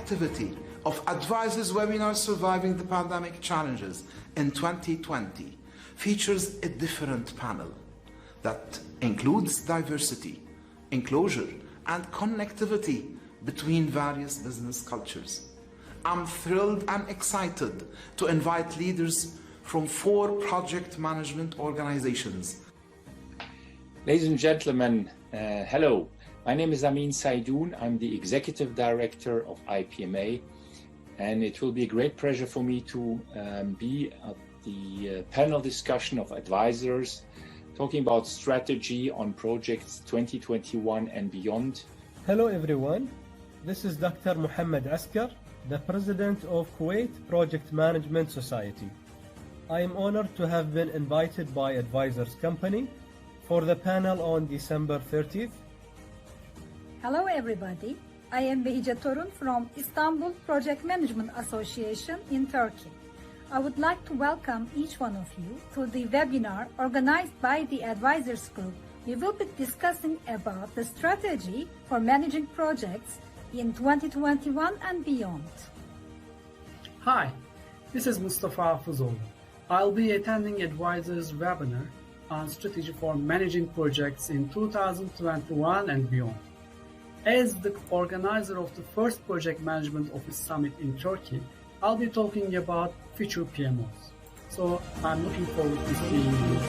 activity of Advisors Webinar Surviving the Pandemic Challenges in 2020 features a different panel that includes diversity, inclusion, and connectivity between various business cultures. I'm thrilled and excited to invite leaders from 4 project management organizations. Ladies and gentlemen, hello. My name is Amin Saidoun. I'm the Executive Director of IPMA, and it will be a great pleasure for me to be at the panel discussion of advisors talking about strategy on projects 2021 and beyond. Hello everyone, this is Dr. Mohammed Askar, the President of Kuwait Project Management Society. I am honored to have been invited by Advisors Company for the panel on December 30th. Hello everybody, I am Behija Torun from Istanbul Project Management Association in Turkey. I would like to welcome each one of you to the webinar organized by the Advisors Group. We will be discussing about the strategy for managing projects in 2021 and beyond. Hi, this is Mustafa Fuzul. I'll be attending Advisors webinar on strategy for managing projects in 2021 and beyond. As the organizer of the first Project Management Office Summit in Turkey, I'll be talking about future PMOs. So I'm looking forward to seeing you.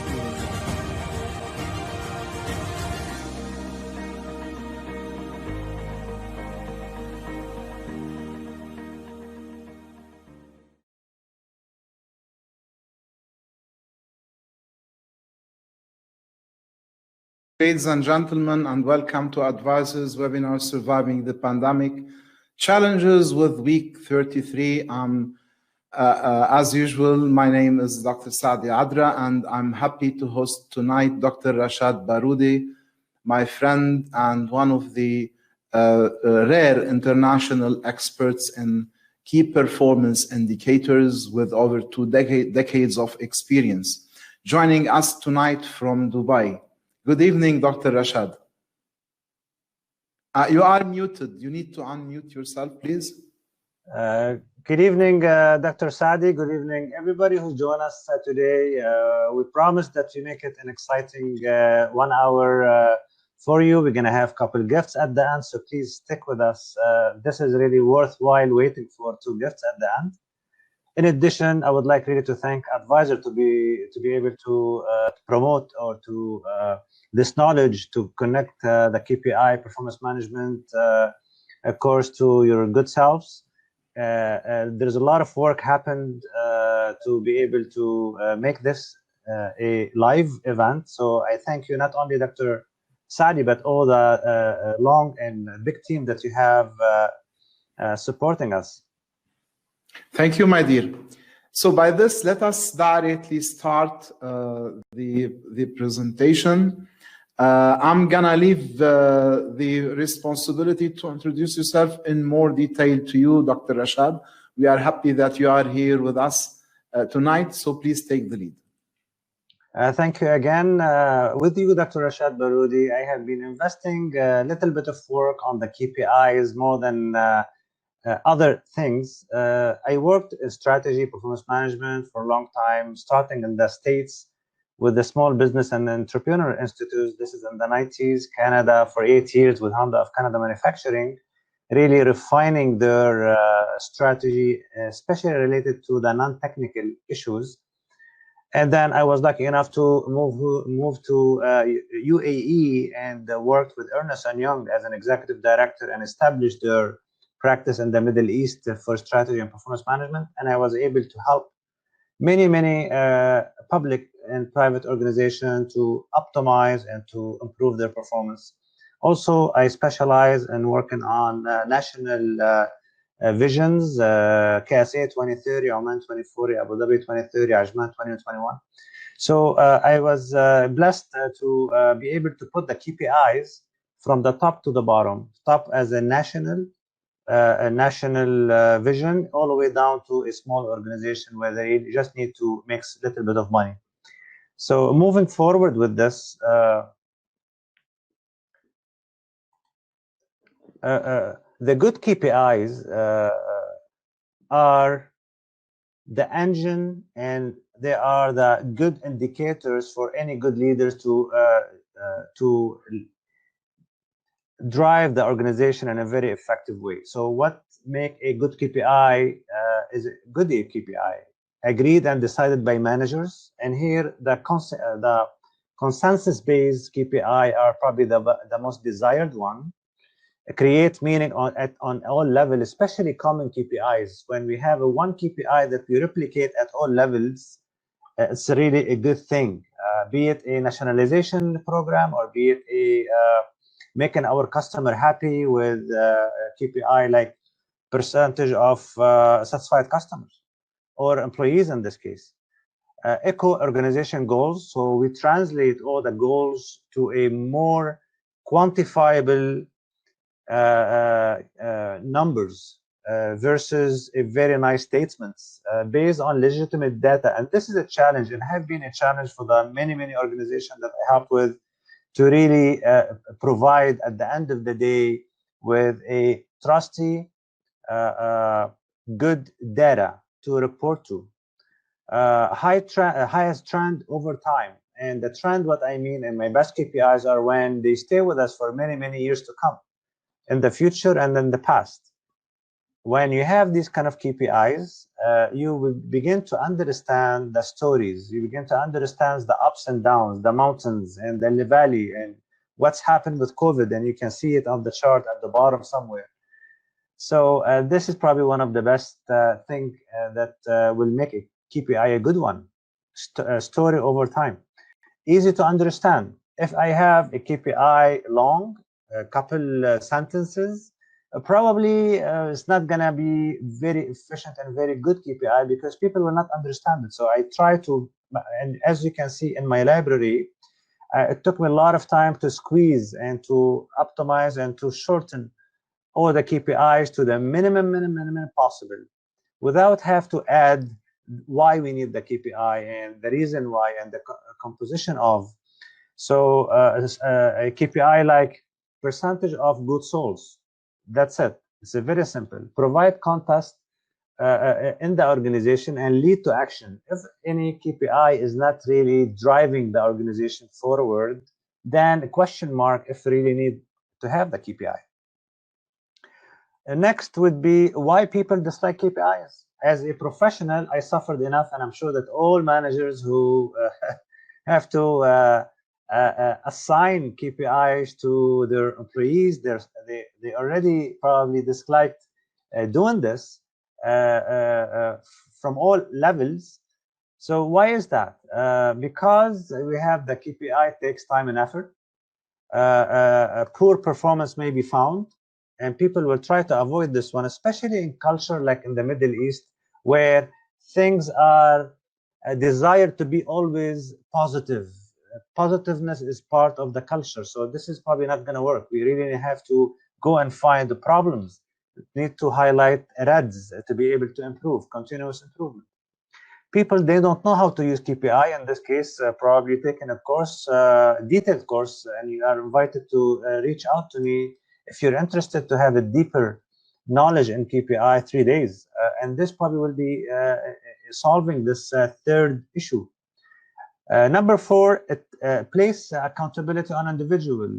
Ladies and gentlemen, and welcome to Advisors Webinar Surviving the Pandemic Challenges with Week 33. As usual, my name is Dr. Saadi Adra, and I'm happy to host tonight Dr. Rachad Baroudi, my friend and one of the rare international experts in key performance indicators with over 2 decades of experience, joining us tonight from Dubai. Good evening, Dr. Rachad. You are muted. You need to unmute yourself, please. Good evening, Dr. Saadi. Good evening, everybody who's joined us today. We promise that we make it an exciting 1 hour for you. We're going to have a couple gifts at the end, so please stick with us. This is really worthwhile waiting for 2 gifts at the end. In addition, I would like really to thank Advisor to be able to promote or to this knowledge to connect the KPI performance management course to your good selves. There's a lot of work happened to be able to make this a live event. So I thank you, not only Dr. Saadi, but all the long and big team that you have supporting us. Thank you, my dear. So by this, let us directly start the presentation. I'm gonna leave the responsibility to introduce yourself in more detail to you, Dr. Rachad. We are happy that you are here with us tonight, so please take the lead. Thank you again. With you, Dr. Rachad Baroudi, I have been investing a little bit of work on the KPIs more than other things. I worked in strategy, performance management for a long time, starting in the States with the Small Business and Entrepreneur Institute. This is in the 90s, Canada for 8 years with Honda of Canada Manufacturing, really refining their strategy, especially related to the non-technical issues. And then I was lucky enough to move to UAE and worked with Ernst & Young as an executive director and established their practice in the Middle East for strategy and performance management. And I was able to help many public and private organizations to optimize and to improve their performance. Also, I specialize in working on national visions, KSA 2030, Oman 2040, Abu Dhabi 2030, Ajman 2021. So I was blessed to be able to put the KPIs from the top to the bottom, top as a national vision, all the way down to a small organization where they just need to make a little bit of money. So moving forward with this, The good KPIs are the engine, and they are the good indicators for any good leaders to drive the organization in a very effective way. So what make a good KPI is a good KPI agreed and decided by managers, and here the consensus-based KPI are probably the most desired one. Create meaning on all levels, especially common KPIs. When we have a one KPI that we replicate at all levels, it's really a good thing, be it a nationalization program or be it a making our customer happy with a KPI like percentage of satisfied customers or employees in this case. Echo organization goals, so we translate all the goals to a more quantifiable numbers versus a very nice statements based on legitimate data. And this is a challenge, and have been a challenge for the many organizations that I help with, to really provide at the end of the day with a trusty, good data to report to. Highest trend over time. And the trend, what I mean, and my best KPIs are when they stay with us for many years to come, in the future and in the past. When you have these kind of KPIs, you will begin to understand the stories. You begin to understand the ups and downs, the mountains and the valley, and what's happened with COVID. And you can see it on the chart at the bottom somewhere. So this is probably one of the best thing that will make a KPI a good one. Story over time. Easy to understand. If I have a KPI long, a couple sentences, probably it's not gonna be very efficient and very good KPI because people will not understand it. So I try to, and as you can see in my library, it took me a lot of time to squeeze and to optimize and to shorten all the KPIs to the minimum possible, without have to add why we need the KPI and the reason why and the composition of. So a KPI like percentage of goods sold. That's it. It's a very simple. Provide context in the organization and lead to action. If any KPI is not really driving the organization forward, then a question mark if we really need to have the KPI. Next would be why people dislike KPIs. As a professional, I suffered enough, and I'm sure that all managers who have to assign KPIs to their employees, they already probably disliked doing this from all levels. So why is that? Because we have the KPI takes time and effort. Poor performance may be found, and people will try to avoid this one, especially in culture like in the Middle East, where things are desired to be always positive. Positiveness is part of the culture, so this is probably not going to work. We really have to go and find the problems. We need to highlight reds to be able to improve, continuous improvement. People, they don't know how to use KPI. In this case, probably taking a course, detailed course, and you are invited to reach out to me if you're interested to have a deeper knowledge in KPI 3 days. And this probably will be solving this third issue. Number 4, place accountability on individual.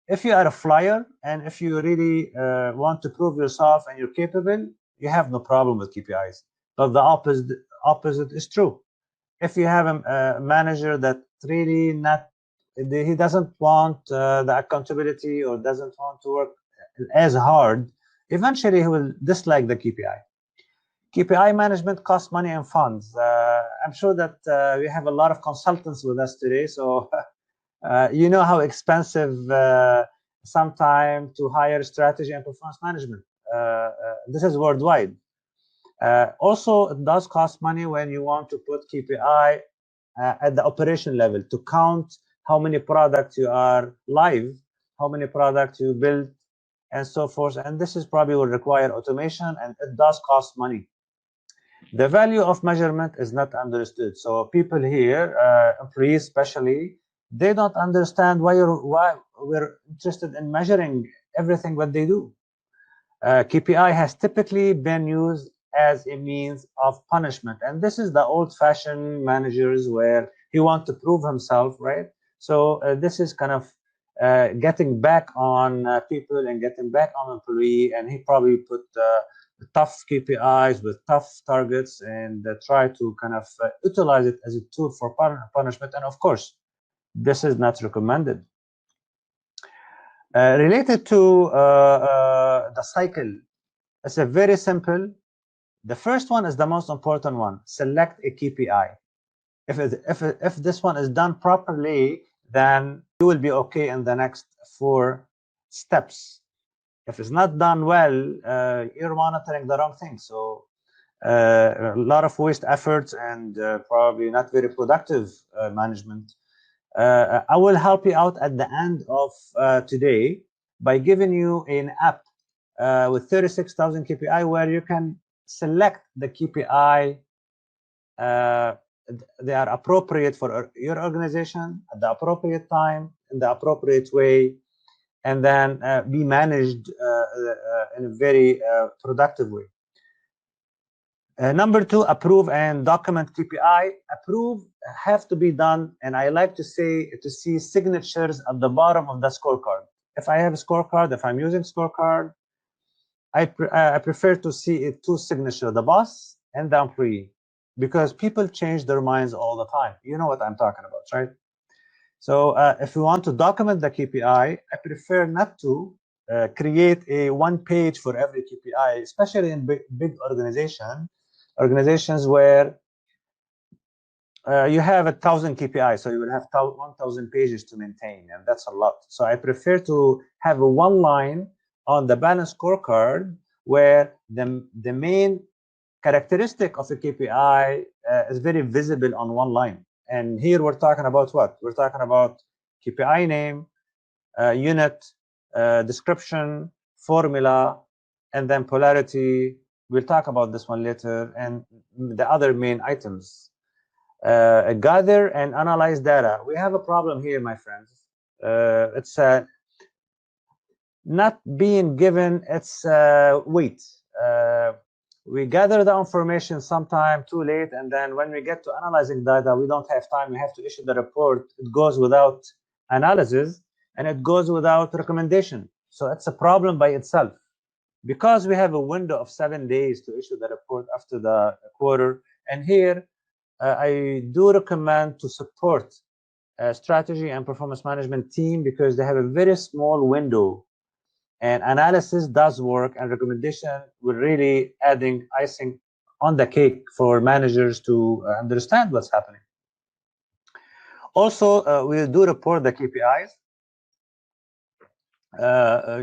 If you are a flyer and if you really want to prove yourself and you're capable, you have no problem with KPIs. But the opposite is true. If you have a manager that really he doesn't want the accountability or doesn't want to work as hard, eventually he will dislike the KPI. KPI management costs money and funds. I'm sure that we have a lot of consultants with us today, so you know how expensive sometimes to hire strategy and performance management. This is worldwide. Also, it does cost money when you want to put KPI at the operation level to count how many products you are live, how many products you build, and so forth. And this is probably will require automation, and it does cost money. The value of measurement is not understood. So people here, employees especially, they don't understand why we're interested in measuring everything what they do. KPI has typically been used as a means of punishment, and this is the old-fashioned managers where he wants to prove himself, right? So this is kind of getting back on people and getting back on employee, and he probably put tough KPIs with tough targets and try to kind of utilize it as a tool for punishment. And of course, this is not recommended. Related to the cycle, it's a very simple. The first one is the most important one. Select a KPI. If this one is done properly, then you will be okay in the next 4 steps. If it's not done well, you're monitoring the wrong thing. So a lot of waste efforts and probably not very productive management. I will help you out at the end of today by giving you an app with 36,000 KPI where you can select the KPI they are appropriate for your organization at the appropriate time in the appropriate way, and then be managed in a very productive way. Number 2, approve and document KPI. Approve have to be done, and I like to see signatures at the bottom of the scorecard. If I have a scorecard, if I'm using scorecard, I prefer to see 2 signatures, the boss and the employee, because people change their minds all the time. You know what I'm talking about, right? So if you want to document the KPI, I prefer not to create a 1 page for every KPI, especially in big organizations where you have 1,000 KPIs, so you will have 1,000 pages to maintain, and that's a lot. So I prefer to have a 1 line on the balanced scorecard where the main characteristic of a KPI is very visible on 1 line. And here we're talking about what? We're talking about KPI name, unit, description, formula, and then polarity. We'll talk about this one later, and the other main items. Gather and analyze data. We have a problem here, my friends. It's not being given its weight. We gather the information sometime too late, and then when we get to analyzing data, we don't have time. We have to issue the report. It goes without analysis, and it goes without recommendation. So it's a problem by itself. Because we have a window of 7 days to issue the report after the quarter, and here I do recommend to support strategy and performance management team because they have a very small window, and analysis does work, and recommendation will really adding icing on the cake for managers to understand what's happening. Also, we do report the KPIs.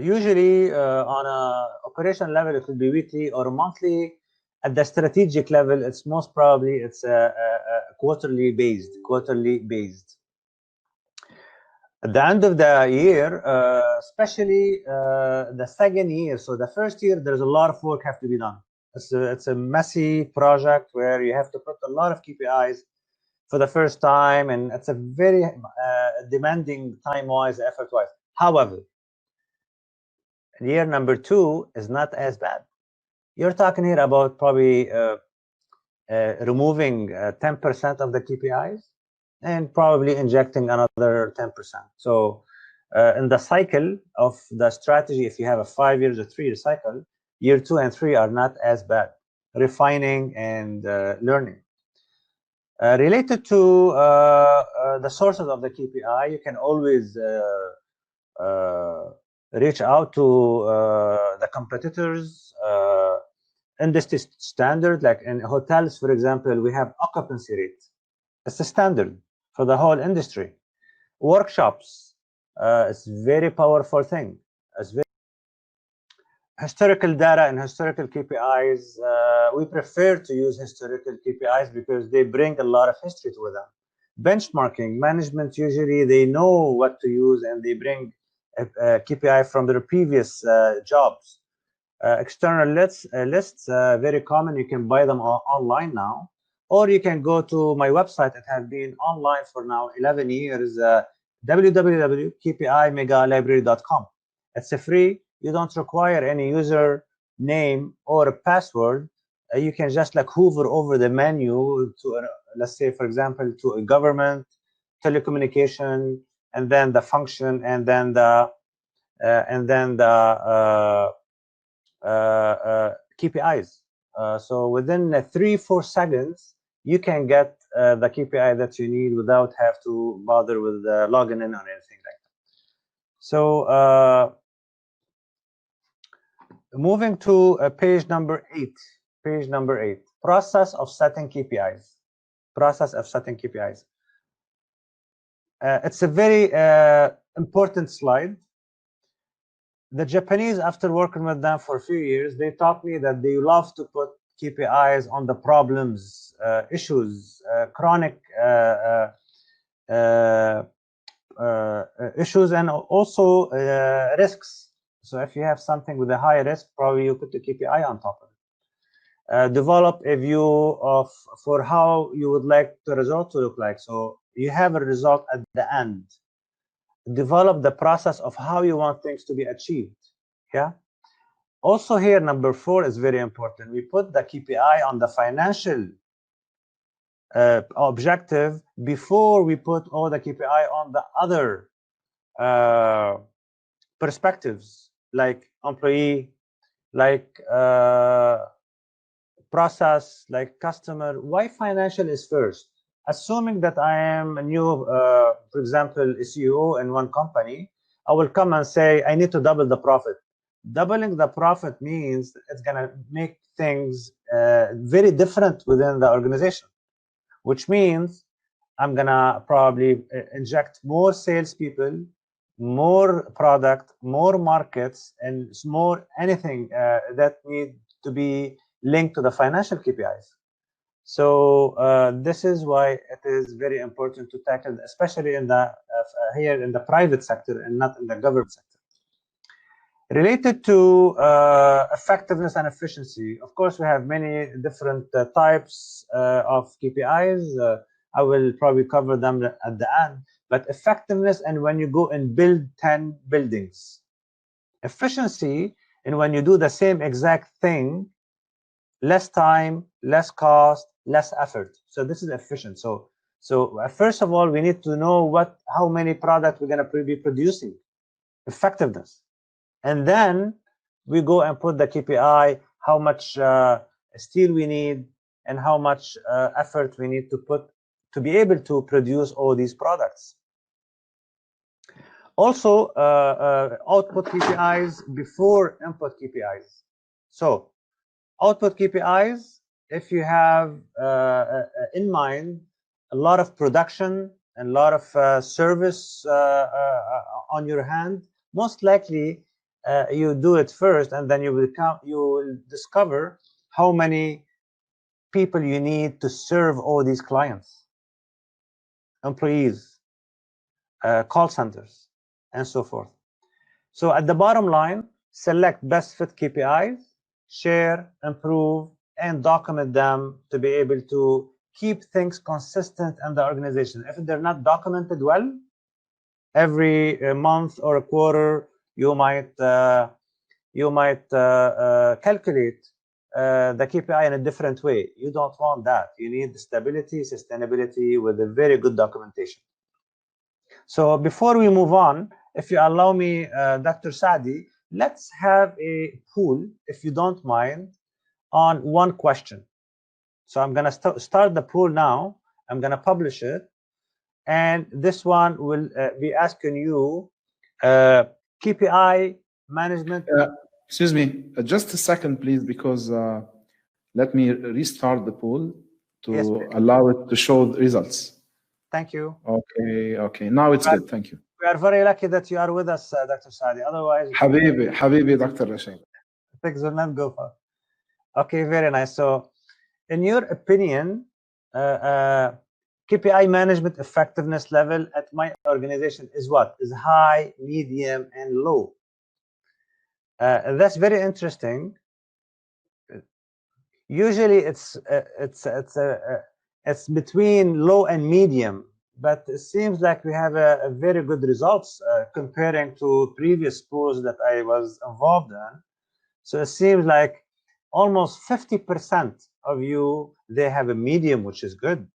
Usually on a operation level, it will be weekly or monthly. At the strategic level, it's most probably it's quarterly based. At the end of the year, especially the second year, so the first year, there's a lot of work have to be done. It's a messy project where you have to put a lot of KPIs for the first time, and it's a very demanding time-wise, effort-wise. However, year number 2 is not as bad. You're talking here about probably removing 10% of the KPIs and probably injecting another 10%. So in the cycle of the strategy, if you have a 5 years or 3 year cycle, year 2 and 3 are not as bad. Refining and learning. Related to the sources of the KPI, you can always reach out to the competitors, industry standard, like in hotels, for example, we have occupancy rate. It's a standard for the whole industry. Workshops, it's a very powerful thing. It's very historical data and historical KPIs. We prefer to use historical KPIs because they bring a lot of history to them. Benchmarking, management usually they know what to use and they bring a KPI from their previous jobs. External lists, very common. You can buy them online now, or you can go to my website. It has been online for now 11 years, www.kpimegalibrary.com. It's a free. You don't require any user name or a password. You can just like hover over the menu to, let's say, for example, to a government, telecommunication, and then the function, and then the KPIs. So within 3-4 seconds, you can get the KPI that you need without have to bother with logging in or anything like that. So moving to page number 8. Page number 8. Process of setting KPIs. Process of setting KPIs. It's a very important slide. The Japanese, after working with them for a few years, they taught me that they love to put KPIs on the problems, issues, chronic issues, and also risks. So if you have something with a high risk, probably you put the KPI on top of it. Develop a view of for how you would like the result to look like. So you have a result at the end. Develop the process of how you want things to be achieved. Yeah. Also here, number 4 is very important. We put the KPI on the financial objective before we put all the KPI on the other perspectives, like employee, like process, like customer. Why financial is first? Assuming that I am a new, for example, a CEO in one company, I will come and say, I need to double the profit. Doubling the profit means it's going to make things very different within the organization, which means I'm going to probably inject more salespeople, more product, more markets, and more anything that need to be linked to the financial KPIs. So this is why it is very important to tackle, especially in the here in the private sector and not in the government sector. Related to effectiveness and efficiency, of course, we have many different types of KPIs. I will probably cover them at the end. But effectiveness, and when you go and build 10 buildings. Efficiency, and when you do the same exact thing, less time, less cost, less effort. So this is efficient. So first of all, we need to know how many products we're going to be producing. Effectiveness. And then we go and put the KPI, how much steel we need and how much effort we need to put to be able to produce all these products. Also, output KPIs before input KPIs. So output KPIs, if you have in mind a lot of production and a lot of service on your hand, most likely you do it first, and then you will discover how many people you need to serve all these clients, employees, call centers, and so forth. So at the bottom line, select best fit KPIs, share, improve, and document them to be able to keep things consistent in the organization. If they're not documented well, every month or a quarter, you might calculate the KPI in a different way. You don't want that. You need stability, sustainability with a very good documentation. So before we move on, if you allow me, Dr. Saadi, let's have a poll, if you don't mind, on one question. So I'm going to start the poll now. I'm going to publish it. And this one will be asking you KPI management. Excuse me, just a second, please, because let me restart the poll to allow it to show the results. Thank you. Okay. Now it's good. Thank you. We are very lucky that you are with us, Dr. Saadi. Otherwise, Habibi, Dr. Rachad. Things will not go far. Okay, very nice. So, in your opinion, KPI management effectiveness level at my organization is what? Is high, medium, and low. That's very interesting. Usually, it's between low and medium. but it seems like we have a very good results comparing to previous schools that I was involved in. So it seems like almost 50% of you, they have a medium, which is good,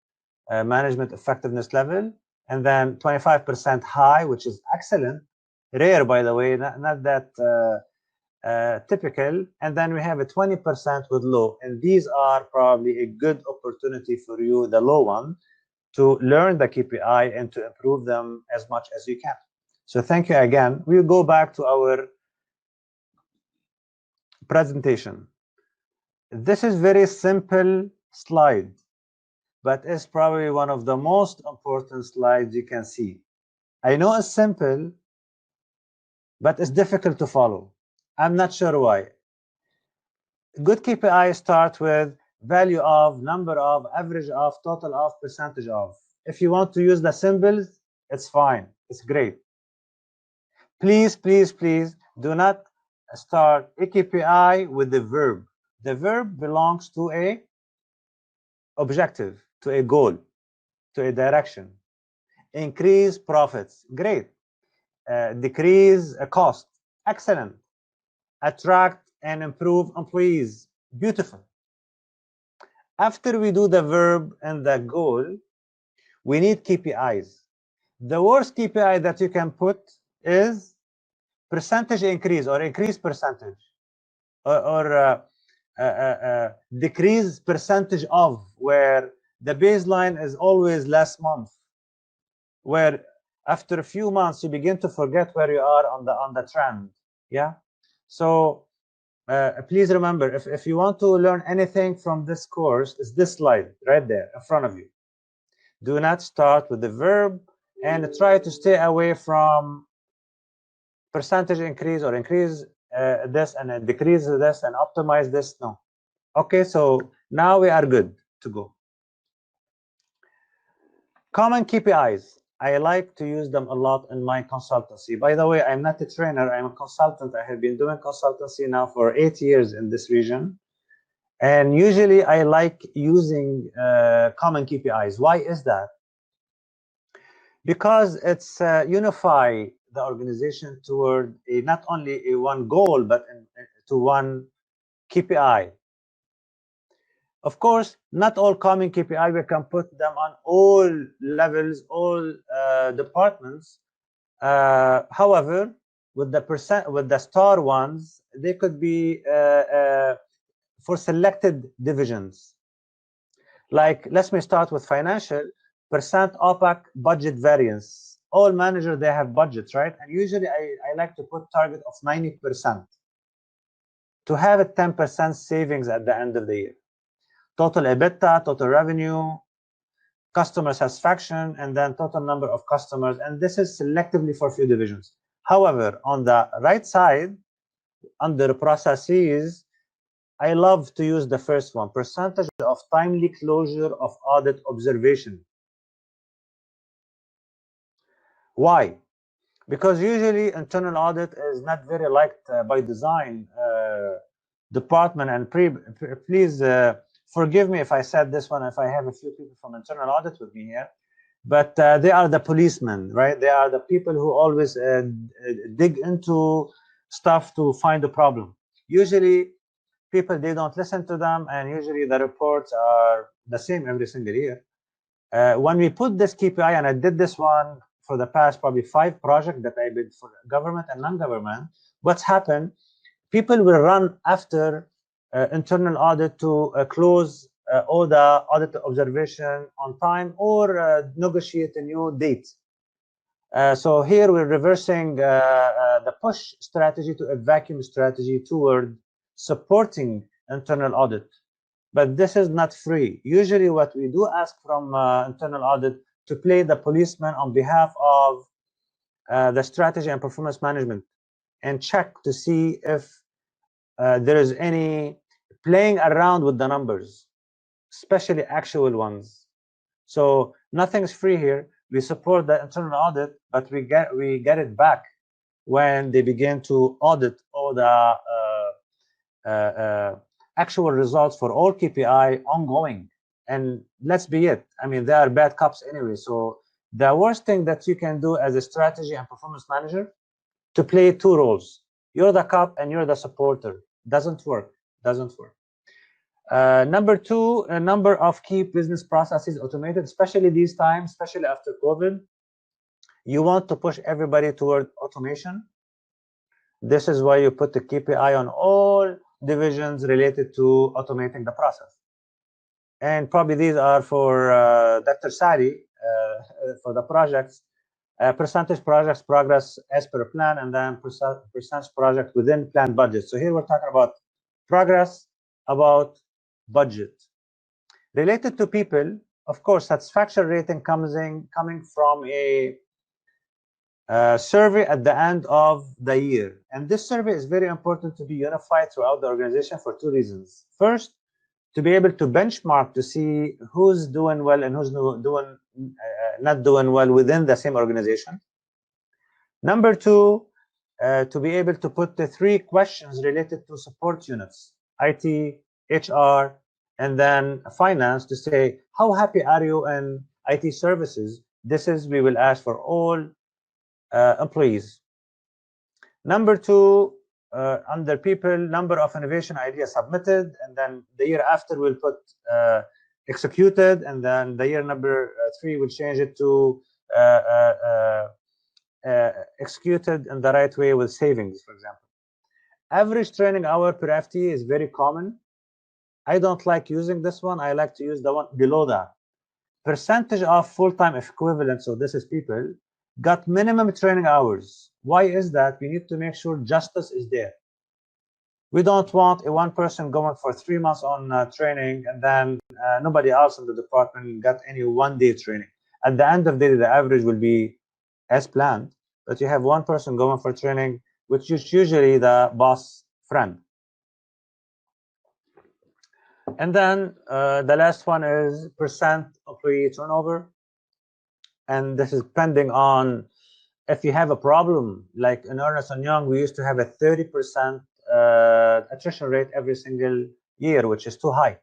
management effectiveness level, and then 25% high, which is excellent, rare, by the way, not that typical, and then we have a 20% with low, and these are probably a good opportunity for you, the low one, to learn the KPI and to improve them as much as you can. So thank you again. We'll go back to our presentation. This is very simple slide, but it's probably one of the most important slides you can see. I know it's simple, but it's difficult to follow. I'm not sure why. Good KPIs start with value of, number of, average of, total of, percentage of. If you want to use the symbols, it's fine. It's great. Please, please, please do not start a KPI with the verb. The verb belongs to a objective, to a goal, to a direction. Increase profits, great. Decrease a cost, excellent. Attract and improve employees, beautiful. After we do the verb and the goal, we need KPIs. The worst KPI that you can put is percentage increase or increase percentage or decrease percentage of, where the baseline is always last month, where after a few months you begin to forget where you are on the trend. Yeah. So please remember, if you want to learn anything from this course, it's this slide right there in front of you. Do not start with the verb and try to stay away from percentage increase or increase this and decrease this and optimize this. No. Okay, so now we are good to go. Common KPIs. I like to use them a lot in my consultancy. By the way, I'm not a trainer, I'm a consultant. I have been doing consultancy now for 8 years in this region. And usually I like using common KPIs. Why is that? Because it's unify the organization toward not only a one goal, but to one KPI. Of course, not all common KPI, we can put them on all levels, all departments. However, with the star ones, they could be for selected divisions. Like, let me start with financial. Percent OPEC budget variance. All managers, they have budgets, right? And usually I like to put target of 90% to have a 10% savings at the end of the year. Total EBITDA, total revenue, customer satisfaction, and then total number of customers. And this is selectively for a few divisions. However, on the right side, under processes, I love to use the first one, percentage of timely closure of audit observation. Why? Because usually internal audit is not very liked by design department, and please forgive me if I said this one, if I have a few people from internal audit with me here, but they are the policemen, right? They are the people who always dig into stuff to find the problem. Usually people, they don't listen to them, and usually the reports are the same every single year. When we put this KPI, and I did this one for the past probably 5 projects that I did for government and non-government, what's happened, people will run after internal audit to close all the audit observation on time or negotiate a new date. So here we're reversing the push strategy to a vacuum strategy toward supporting internal audit. But this is not free. Usually what we do ask from internal audit to play the policeman on behalf of the strategy and performance management and check to see if there is any playing around with the numbers, especially actual ones. So nothing's free here. We support the internal audit, but we get it back when they begin to audit all the actual results for all KPI ongoing. And let's be it. I mean, they are bad cops anyway. So The worst thing that you can do as a strategy and performance manager, to play two roles. You're the cop and you're the supporter. Doesn't work. Doesn't work. Number two, a number of key business processes automated, especially these times, especially after COVID. You want to push everybody toward automation. This is why you put the KPI on all divisions related to automating the process. And probably these are for Dr. Saadi, for the projects, percentage projects progress as per plan, and then percentage project within planned budget. So here we're talking about progress, about budget. Related to people, of course, satisfaction rating coming from a survey at the end of the year. And this survey is very important to be unified throughout the organization for two reasons. First, to be able to benchmark to see who's doing well and who's not doing well within the same organization. Number two, to be able to put the 3 questions related to support units, IT, HR, and then finance, to say, how happy are you in IT services? This is, we will ask for all employees. Number two, under people, number of innovation ideas submitted, and then the year after we'll put executed, and then the year number 3 we'll change it to executed in the right way with savings, for example. Average training hour per FTE is very common. I don't like using this one. I like to use the one below that. Percentage of full-time equivalent, so this is people, got minimum training hours. Why is that? We need to make sure justice is there. We don't want a one person going for 3 months on training and then nobody else in the department got any one-day training. At the end of the day, the average will be as planned, but you have one person going for training, which is usually the boss friend. And then the last one is percent employee turnover. And this is depending on if you have a problem. Like in Ernst & Young, we used to have a 30% attrition rate every single year, which is too high.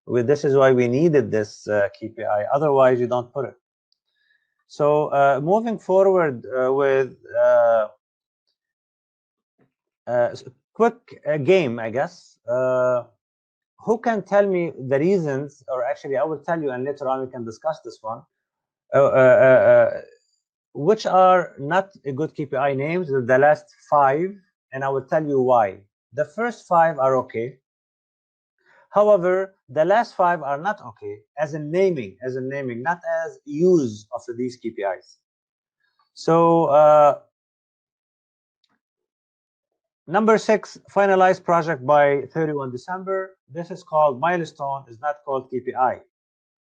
This is why we needed this KPI. Otherwise, you don't put it. So moving forward with quick game, I guess. Who can tell me the reasons, or actually I will tell you and later on we can discuss this one, which are not a good KPI names, the last 5, and I will tell you why. The first 5 are okay. However, the last 5 are not okay, as in naming, not as use of these KPIs. So number 6, finalize project by 31 December. This is called milestone, is not called KPI.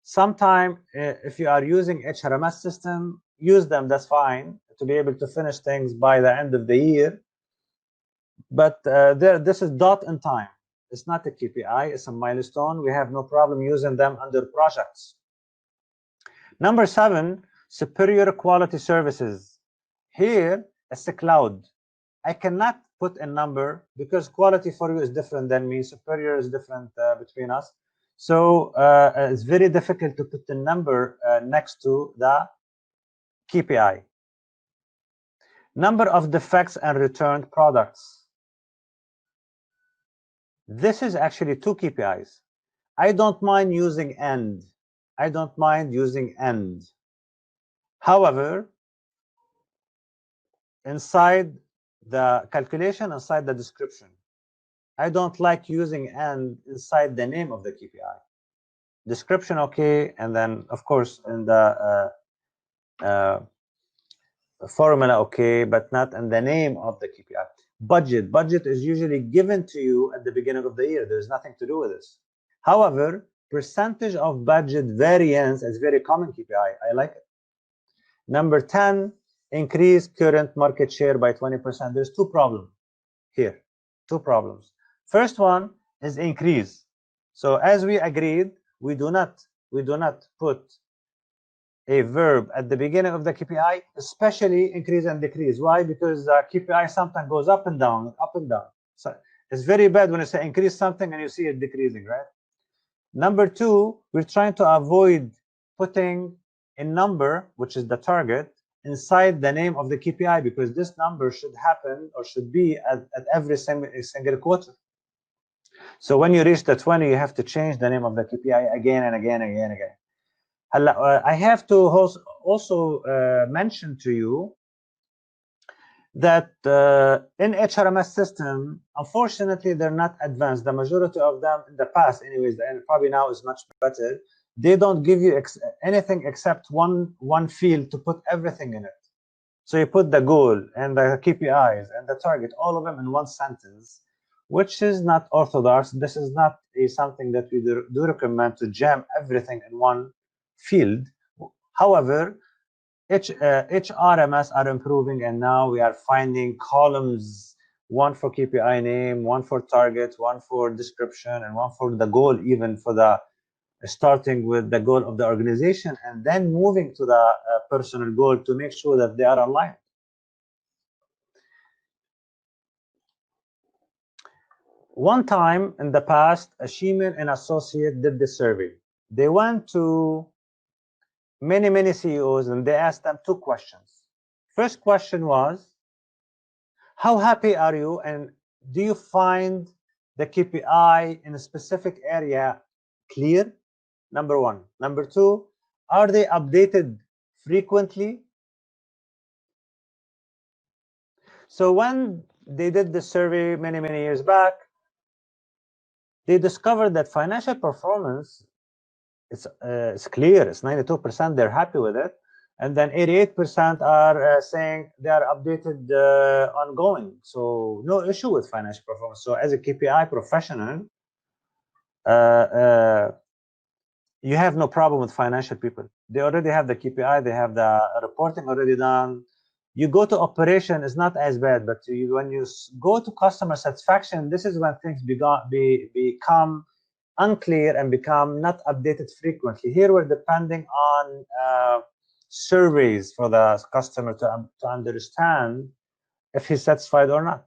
Sometime, if you are using HRMS system, use them, that's fine, to be able to finish things by the end of the year. But this is dot in time. It's not a KPI, it's a milestone. We have no problem using them under projects. Number 7, superior quality services. Here, it's a cloud. I cannot put a number because quality for you is different than me. Superior is different between us. So it's very difficult to put the number next to the KPI. Number of defects and returned products. This is actually 2 KPIs. I don't mind using end. However, inside the calculation, inside the description, I don't like using end inside the name of the KPI. Description, okay, and then of course in the formula, okay, but not in the name of the KPI. Budget is usually given to you at the beginning of the year. There's nothing to do with this. However, percentage of budget variance is very common KPI. I like it. Number 10, increase current market share by 20%. There's 2 problems here. 2 problems. First one is increase. So as we agreed, we do not put a verb at the beginning of the KPI, especially increase and decrease. Why? Because the KPI sometimes goes up and down. So it's very bad when you say increase something and you see it decreasing, right? Number 2, we're trying to avoid putting a number, which is the target, inside the name of the KPI, because this number should happen or should be at every single quarter. So when you reach the 20, you have to change the name of the KPI again and again and again and again. I have to also mention to you that in HRMS system, unfortunately, they're not advanced. The majority of them in the past, anyways, and probably now is much better. They don't give you anything except one field to put everything in it. So you put the goal and the KPIs and the target, all of them in one sentence, which is not orthodox. This is not something that we do recommend, to jam everything in one field. However, HRMS are improving, and now we are finding columns, one for KPI name, one for target, one for description, and one for the goal, even for the starting with the goal of the organization and then moving to the personal goal to make sure that they are aligned. One time in the past, a Sheeman and Associate did the survey. They went to many CEOs and they asked them two questions. First question was, how happy are you, and do you find the KPI in a specific area clear? Number one. Number two, are they updated frequently? So when they did the survey many years back, they discovered that financial performance it's clear. It's 92%. They're happy with it, and then 88% are saying they are updated ongoing. So no issue with financial performance. So as a KPI professional, you have no problem with financial people. They already have the KPI. They have the reporting already done. You go to operation, is not as bad, but when you go to customer satisfaction, this is when things become unclear and become not updated frequently. Here we're depending on surveys for the customer to understand if he's satisfied or not.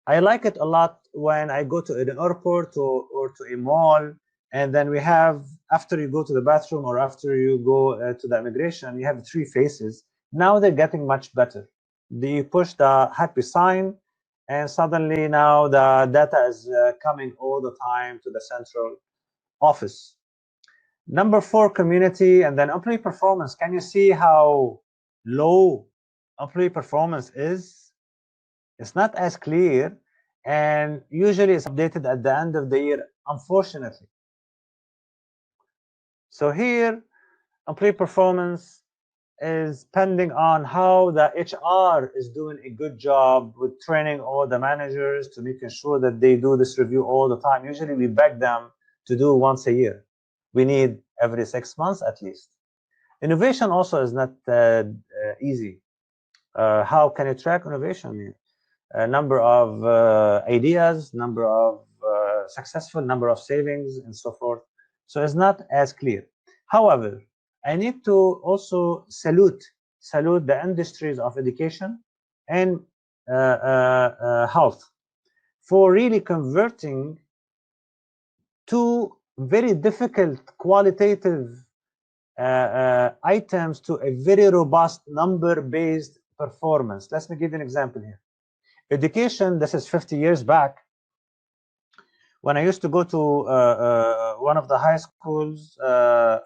I like it a lot when I go to an airport or to a mall, and then we have, after you go to the bathroom or after you go to the immigration, you have 3 phases. Now they're getting much better. You push the happy sign, and suddenly now the data is coming all the time to the central office. Number 4, community, and then employee performance. Can you see how low employee performance is? It's not as clear, and usually it's updated at the end of the year, unfortunately. So here, employee performance is depending on how the HR is doing a good job with training all the managers to making sure that they do this review all the time. Usually we beg them to do once a year. We need every 6 months at least. Innovation also is not easy. How can you track innovation? Number of ideas, number of successful, number of savings, and so forth. So it's not as clear. However, I need to also salute the industries of education and health for really converting 2 very difficult qualitative items to a very robust number-based performance. Let me give you an example here. Education, this is 50 years back. When I used to go to one of the high schools,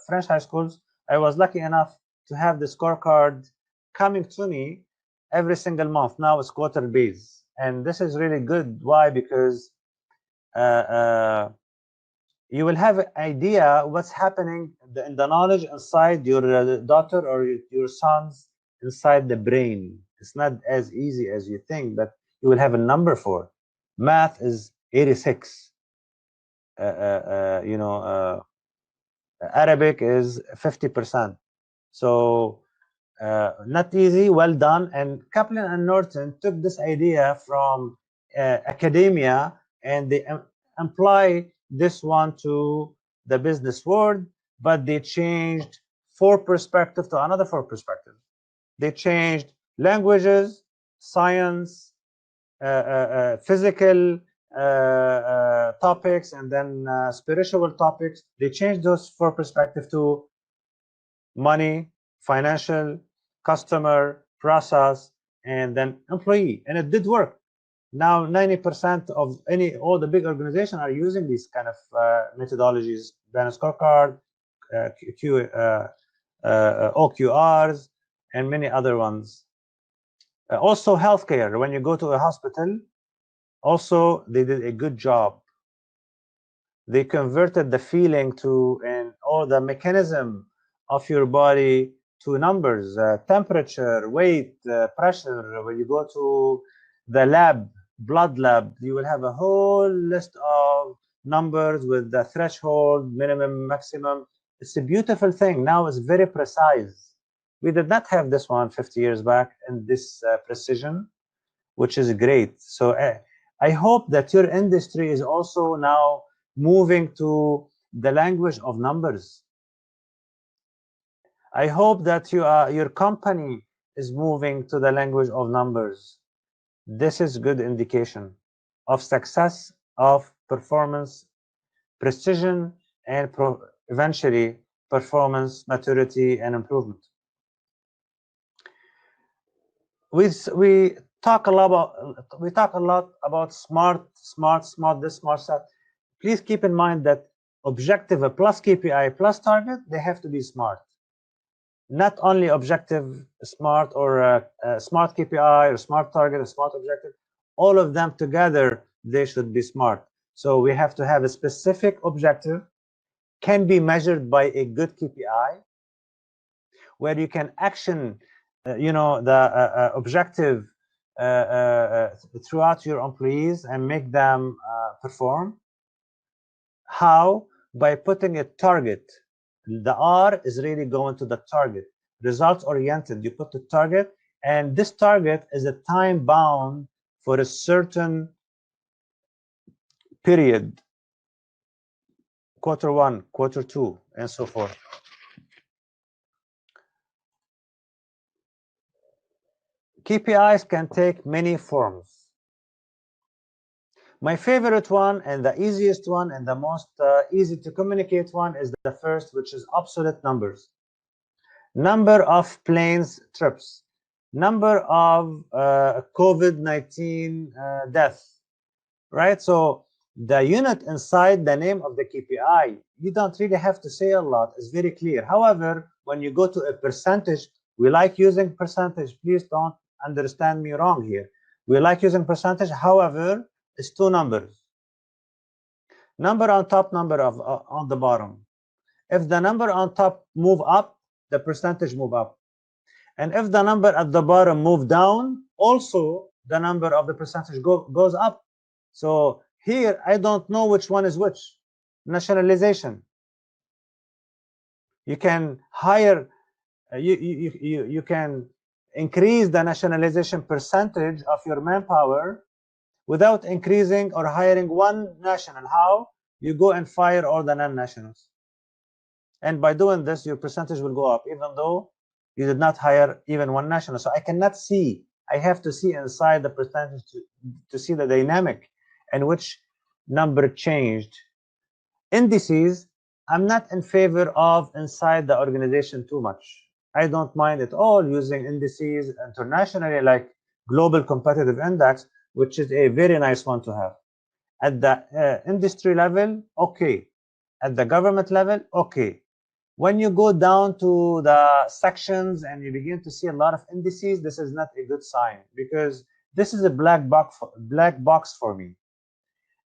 French high schools, I was lucky enough to have the scorecard coming to me every single month. Now it's quarter-based, and this is really good. Why? Because you will have an idea what's happening in the knowledge inside your daughter or your son's inside the brain. It's not as easy as you think, but you will have a number for it. Math is 86. Arabic is 50%. So not easy, well done. And Kaplan and Norton took this idea from academia and they apply this one to the business world, but they changed 4 perspectives to another 4 perspectives. They changed languages, science, physical topics, and then spiritual topics. They changed those 4 perspectives to money, financial, customer, process, and then employee. And it did work. Now 90% of all the big organizations are using these kind of methodologies, Banner Scorecard, OQRs, and many other ones. Also healthcare, when you go to a hospital, also they did a good job. They converted the feeling and all the mechanism of your body to numbers, temperature, weight, pressure. When you go to the lab, blood lab, you will have a whole list of numbers with the threshold, minimum, maximum. It's a beautiful thing. Now it's very precise. We did not have this one 50 years back in this precision, which is great. So I hope that your industry is also now moving to the language of numbers. I hope that your company is moving to the language of numbers. This is good indication of success, of performance, precision, and eventually performance, maturity, and improvement. We talk a lot about smart, this, smart, that. Please keep in mind that objective plus KPI plus target, they have to be smart. Not only objective smart or smart KPI or smart target or smart objective. All of them together, they should be smart. So we have to have a specific objective, can be measured by a good KPI, where you can action, the objective throughout your employees and make them perform. How? By putting a target. The R is really going to the target. Results oriented. You put the target, and this target is a time bound for a certain period. Quarter 1, quarter 2, and so forth. KPIs can take many forms. My favorite one and the easiest one and the most easy to communicate one is the first, which is absolute numbers. Number of planes trips, number of COVID-19 deaths, right? So the unit inside the name of the KPI, you don't really have to say a lot. It's very clear. However, when you go to a percentage, we like using percentage. Please don't understand me wrong here. We like using percentage. However, it's two numbers. Number on top, number on the bottom. If the number on top move up, the percentage move up. And if the number at the bottom move down, also the number of the percentage goes up. So here, I don't know which one is which. Nationalization. You can hire, you can increase the nationalization percentage of your manpower without increasing or hiring one national. How? You go and fire all the non-nationals. And by doing this, your percentage will go up, even though you did not hire even one national. So I cannot see. I have to see inside the percentage to see the dynamic and which number changed. Indices, I'm not in favor of inside the organization too much. I don't mind at all using indices internationally, like Global Competitive Index, which is a very nice one to have. At the industry level, okay. At the government level, okay. When you go down to the sections and you begin to see a lot of indices, this is not a good sign, because this is a black box for me.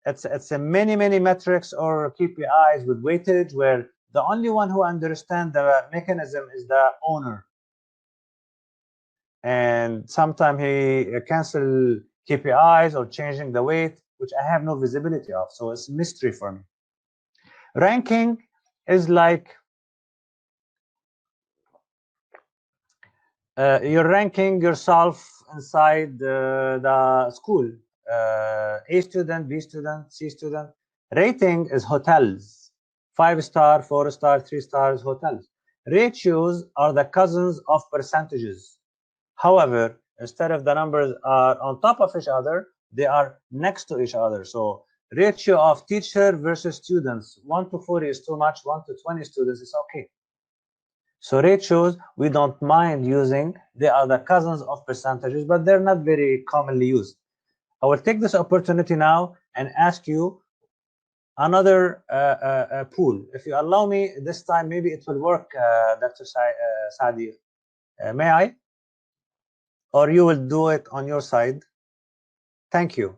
It's a many metrics or KPIs with weightage, where the only one who understands the mechanism is the owner. And sometimes he cancel KPIs or changing the weight, which I have no visibility of. So it's mystery for me. Ranking is like you're ranking yourself inside the school. A student, B student, C student. Rating is hotels. 5-star, 4-star, 3 stars hotels. Ratios are the cousins of percentages. However, instead of the numbers are on top of each other, they are next to each other. So ratio of teacher versus students, 1 to 40 is too much, 1 to 20 students is okay. So ratios, we don't mind using. They are the cousins of percentages, but they're not very commonly used. I will take this opportunity now and ask you another pool. If you allow me this time, maybe it will work, Dr. Saadi. May I? Or you will do it on your side? Thank you.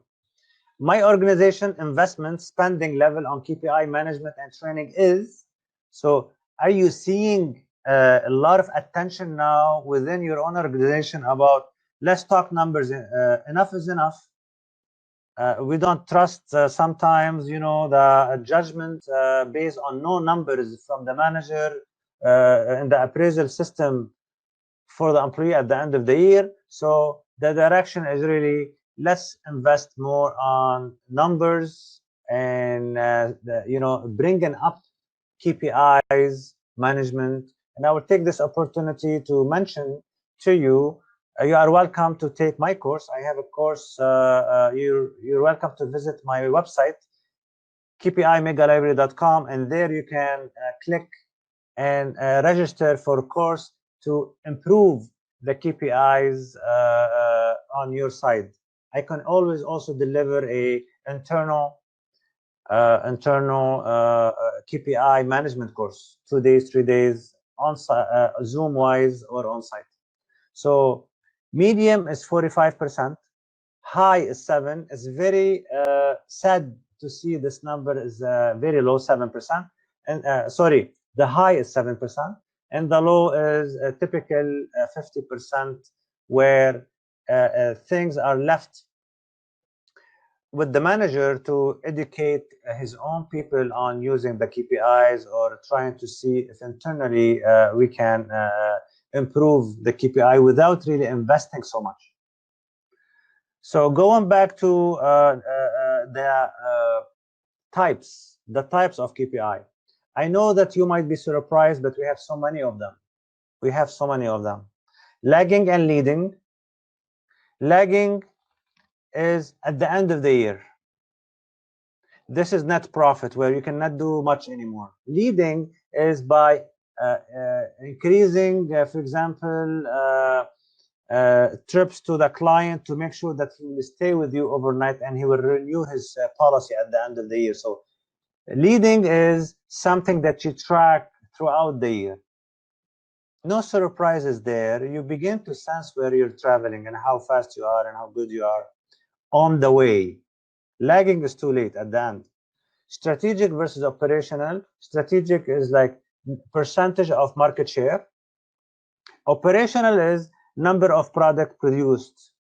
My organization investment spending level on KPI management and training is, so are you seeing a lot of attention now within your own organization about, let's talk numbers, enough is enough. We don't trust sometimes, you know, the judgment based on no numbers from the manager in the appraisal system for the employee at the end of the year. So the direction is really, let's invest more on numbers and you know, bringing up KPIs management. And I will take this opportunity to mention to you, you are welcome to take my course. I have a course. You're welcome to visit my website, kpimegalibrary.com, and there you can click and register for a course to improve the KPIs on your side. I can always also deliver a internal KPI management course, 2 days, 3 days, on Zoom wise or on site. So medium is 45%, high is 7. It's very sad to see this number is very low, 7%. And sorry, the high is 7%, and the low is a typical 50%, where things are left with the manager to educate his own people on using the KPIs, or trying to see if internally we can improve the KPI without really investing so much. So going back to the types of KPI. I know that you might be surprised, but we have so many of them. We have so many of them. Lagging and leading. Lagging is at the end of the year. This is net profit, where you cannot do much anymore. Leading is by increasing, for example, trips to the client to make sure that he will stay with you overnight and he will renew his policy at the end of the year. So leading is something that you track throughout the year. No surprises there. You begin to sense where you're traveling and how fast you are and how good you are on the way. Lagging is too late at the end. Strategic versus operational. Strategic is like percentage of market share. Operational is number of product produced.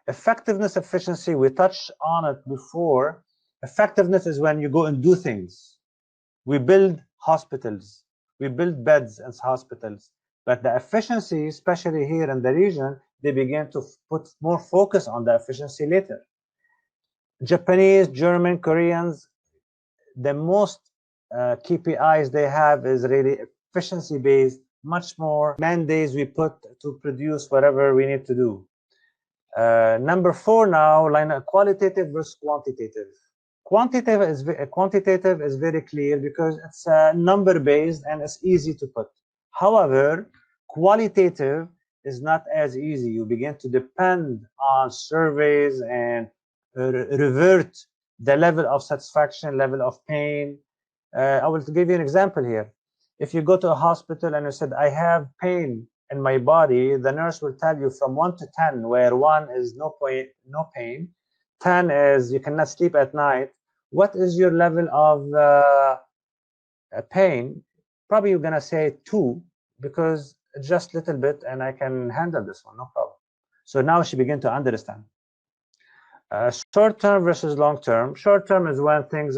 Effectiveness, efficiency, we touched on it before. Effectiveness is when you go and do things. We build hospitals, we build beds in hospitals, but the efficiency, especially here in the region, they begin to put more focus on the efficiency later. Japanese, German, Koreans, the most KPIs they have is really efficiency based, much more man days we put to produce whatever we need to do. Number 4 now, line of qualitative versus quantitative. Quantitative is very clear because it's number based and it's easy to put. However, qualitative is not as easy. You begin to depend on surveys and revert the level of satisfaction, level of pain. I will give you an example here. If you go to a hospital and you said, I have pain in my body, the nurse will tell you from 1 to 10, where 1 is no pain, 10 is you cannot sleep at night. What is your level of pain? Probably you're gonna say 2, because just a little bit and I can handle this one, no problem. So now she begin to understand. Short-term versus long-term. Short-term is when things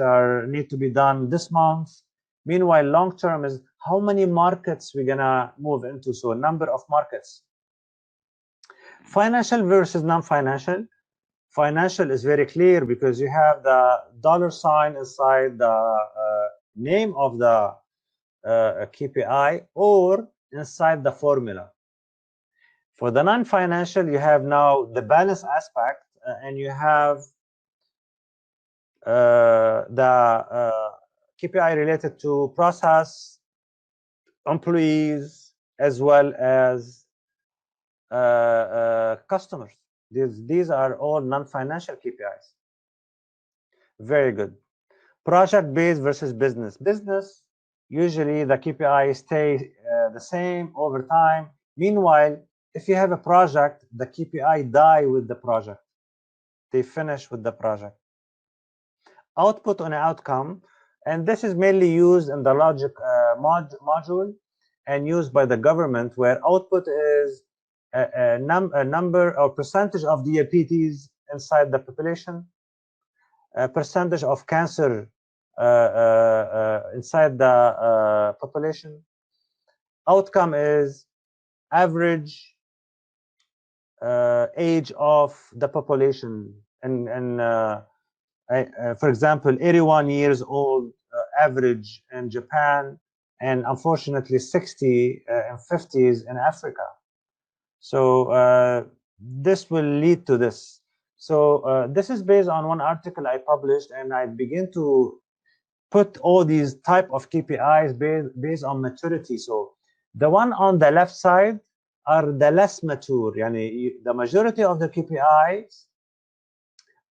need to be done this month. Meanwhile, long-term is how many markets we're gonna move into, so number of markets. Financial versus non-financial. Financial is very clear because you have the dollar sign inside the name of the KPI or inside the formula. For the non-financial, you have now the balance aspect, and you have the KPI related to process, employees as well as customers. These are all non-financial KPIs. Very good. Project-based versus business. Business, usually the KPIs stay the same over time. Meanwhile, if you have a project, the KPI die with the project. They finish with the project. Output on outcome, and this is mainly used in the logic module and used by the government, where output is a number or percentage of diabetes inside the population, a percentage of cancer inside the population. Outcome is average age of the population, and for example, 81 years old average in Japan, and unfortunately 60 and 50s in Africa. So this will lead to this. So this is based on one article I published, and I begin to put all these type of KPIs based on maturity. So the one on the left side are the less mature. The majority of the KPIs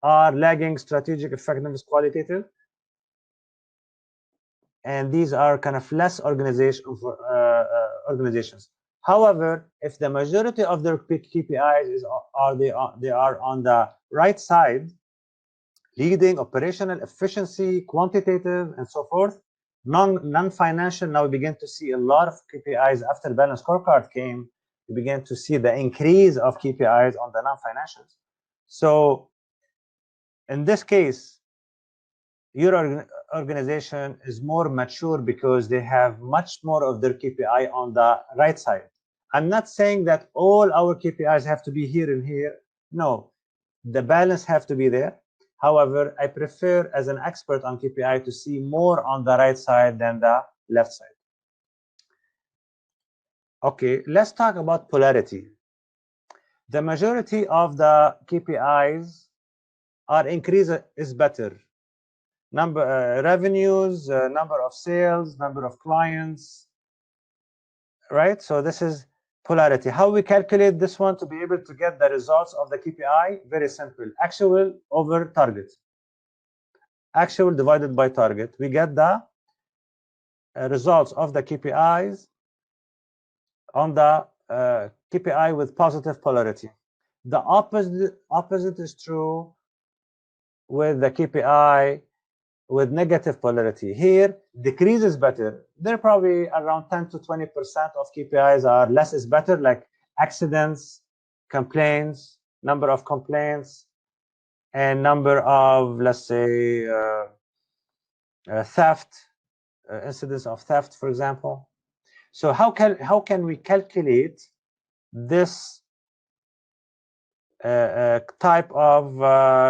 are lagging, strategic, effectiveness, qualitative, and these are kind of less organizations. However, if the majority of their KPIs they are on the right side, leading, operational, efficiency, quantitative, and so forth, non-financial, now we begin to see a lot of KPIs after balanced scorecard came. We began to see the increase of KPIs on the non-financials. So in this case, your organization is more mature because they have much more of their KPI on the right side. I'm not saying that all our KPIs have to be here and here. No, the balance have to be there. However, I prefer as an expert on KPI to see more on the right side than the left side. Okay, let's talk about polarity. The majority of the KPIs are increase is better. Revenues, number of sales, number of clients, right? So this is polarity. How we calculate this one to be able to get the results of the KPI? Very simple. Actual over target. Actual divided by target. We get the results of the KPIs on the KPI with positive polarity. The opposite is true with the KPI with negative polarity. Here, decrease is better. They're probably around 10 to 20% of KPIs are less is better, like accidents, complaints, number of complaints, and number of, let's say, theft, incidents of theft, for example. So how can we calculate this type of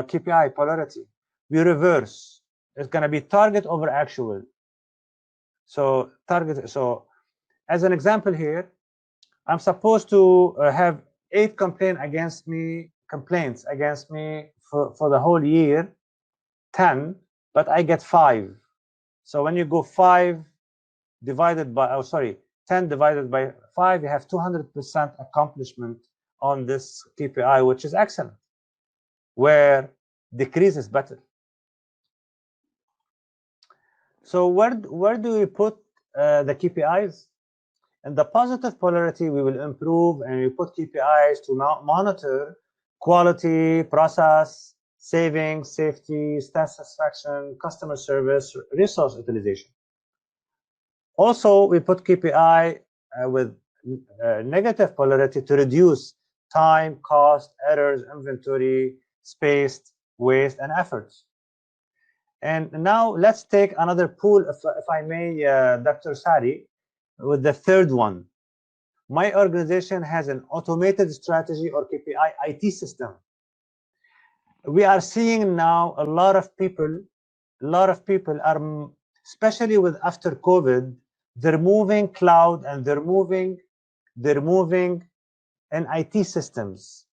KPI polarity? We reverse. It's going to be target over actual. So target. So as an example here, I'm supposed to have 8 complaints against me for the whole year, 10, but I get 5. So when you go 10 divided by 5, you have 200% accomplishment on this KPI, which is excellent, where decrease is better. So where do we put the KPIs? In the positive polarity, we will improve, and we put KPIs to monitor quality, process, savings, safety, staff satisfaction, customer service, resource utilization. Also, we put KPI with negative polarity to reduce time, cost, errors, inventory, space, waste, and efforts. And now let's take another pool, if I may, Dr. Saadi, with the third one. My organization has an automated strategy or KPI IT system. We are seeing now a lot of people are, especially with after COVID, they're moving cloud and they're moving in IT systems.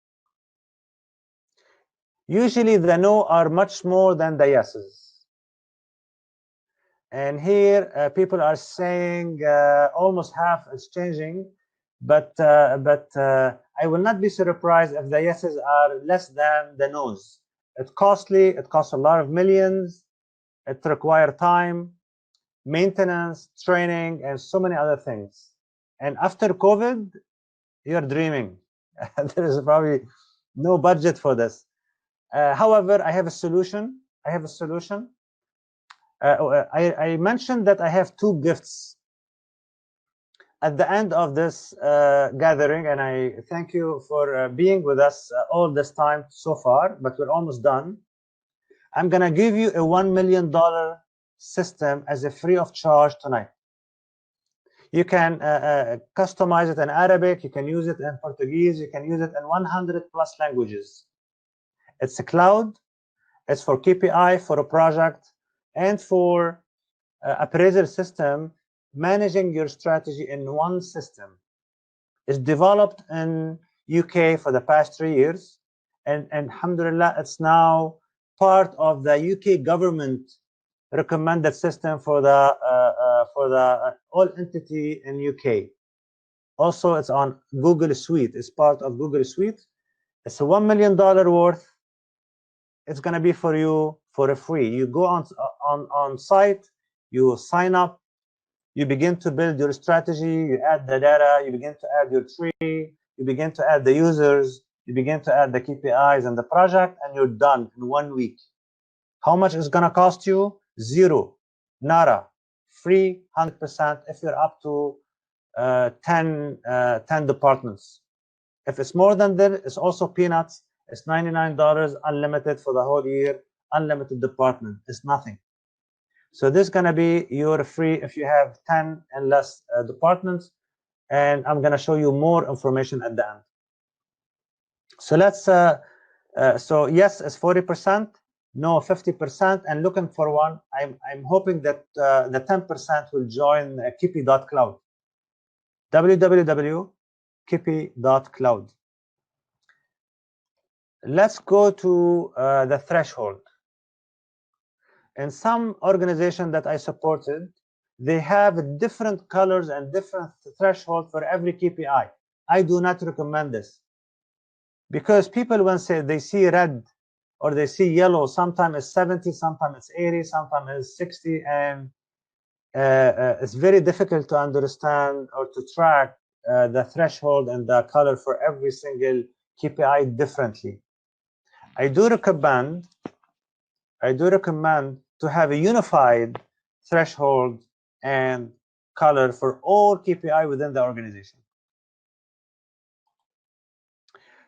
Usually the no are much more than the yeses. And here people are saying almost half is changing, but I will not be surprised if the yeses are less than the no's. It's costly, it costs a lot of millions, it requires time, maintenance, training, and so many other things. And after COVID, you're dreaming. There is probably no budget for this. However, I have a solution. I mentioned that I have two gifts at the end of this gathering, and I thank you for being with us all this time so far, but we're almost done. I'm gonna give you a $1 million system as a free of charge tonight. You can customize it in Arabic, you can use it in Portuguese, you can use it in 100 plus languages. It's a cloud, it's for KPI, for a project, and for appraisal system, managing your strategy in one system. It's developed in UK for the past 3 years, and alhamdulillah, it's now part of the UK government recommended system for the all entity in UK. Also, it's on Google Suite. It's part of Google Suite. It's a $1 million worth. It's going to be for you for a free. You go on site, you sign up, you begin to build your strategy, you add the data, you begin to add your tree, you begin to add the users, you begin to add the KPIs and the project, and you're done in 1 week. How much is going to cost you? Zero, nada, free, 100% if you're up to 10 departments. If it's more than that, it's also peanuts. It's $99, unlimited for the whole year, unlimited department. It's nothing. So this is going to be your free if you have 10 and less departments, and I'm going to show you more information at the end. So let's, so yes, it's 40%, no 50%, and looking for one. I'm hoping that the 10% will join kipi.cloud, www.kipi.cloud. Let's go to the threshold. In some organization that I supported, they have different colors and different threshold for every KPI. I do not recommend this, because people when they see red or they see yellow, sometimes it's 70, sometimes it's 80, sometimes it's 60, and it's very difficult to understand or to track the threshold and the color for every single KPI differently. I do recommend to have a unified threshold and color for all KPI within the organization.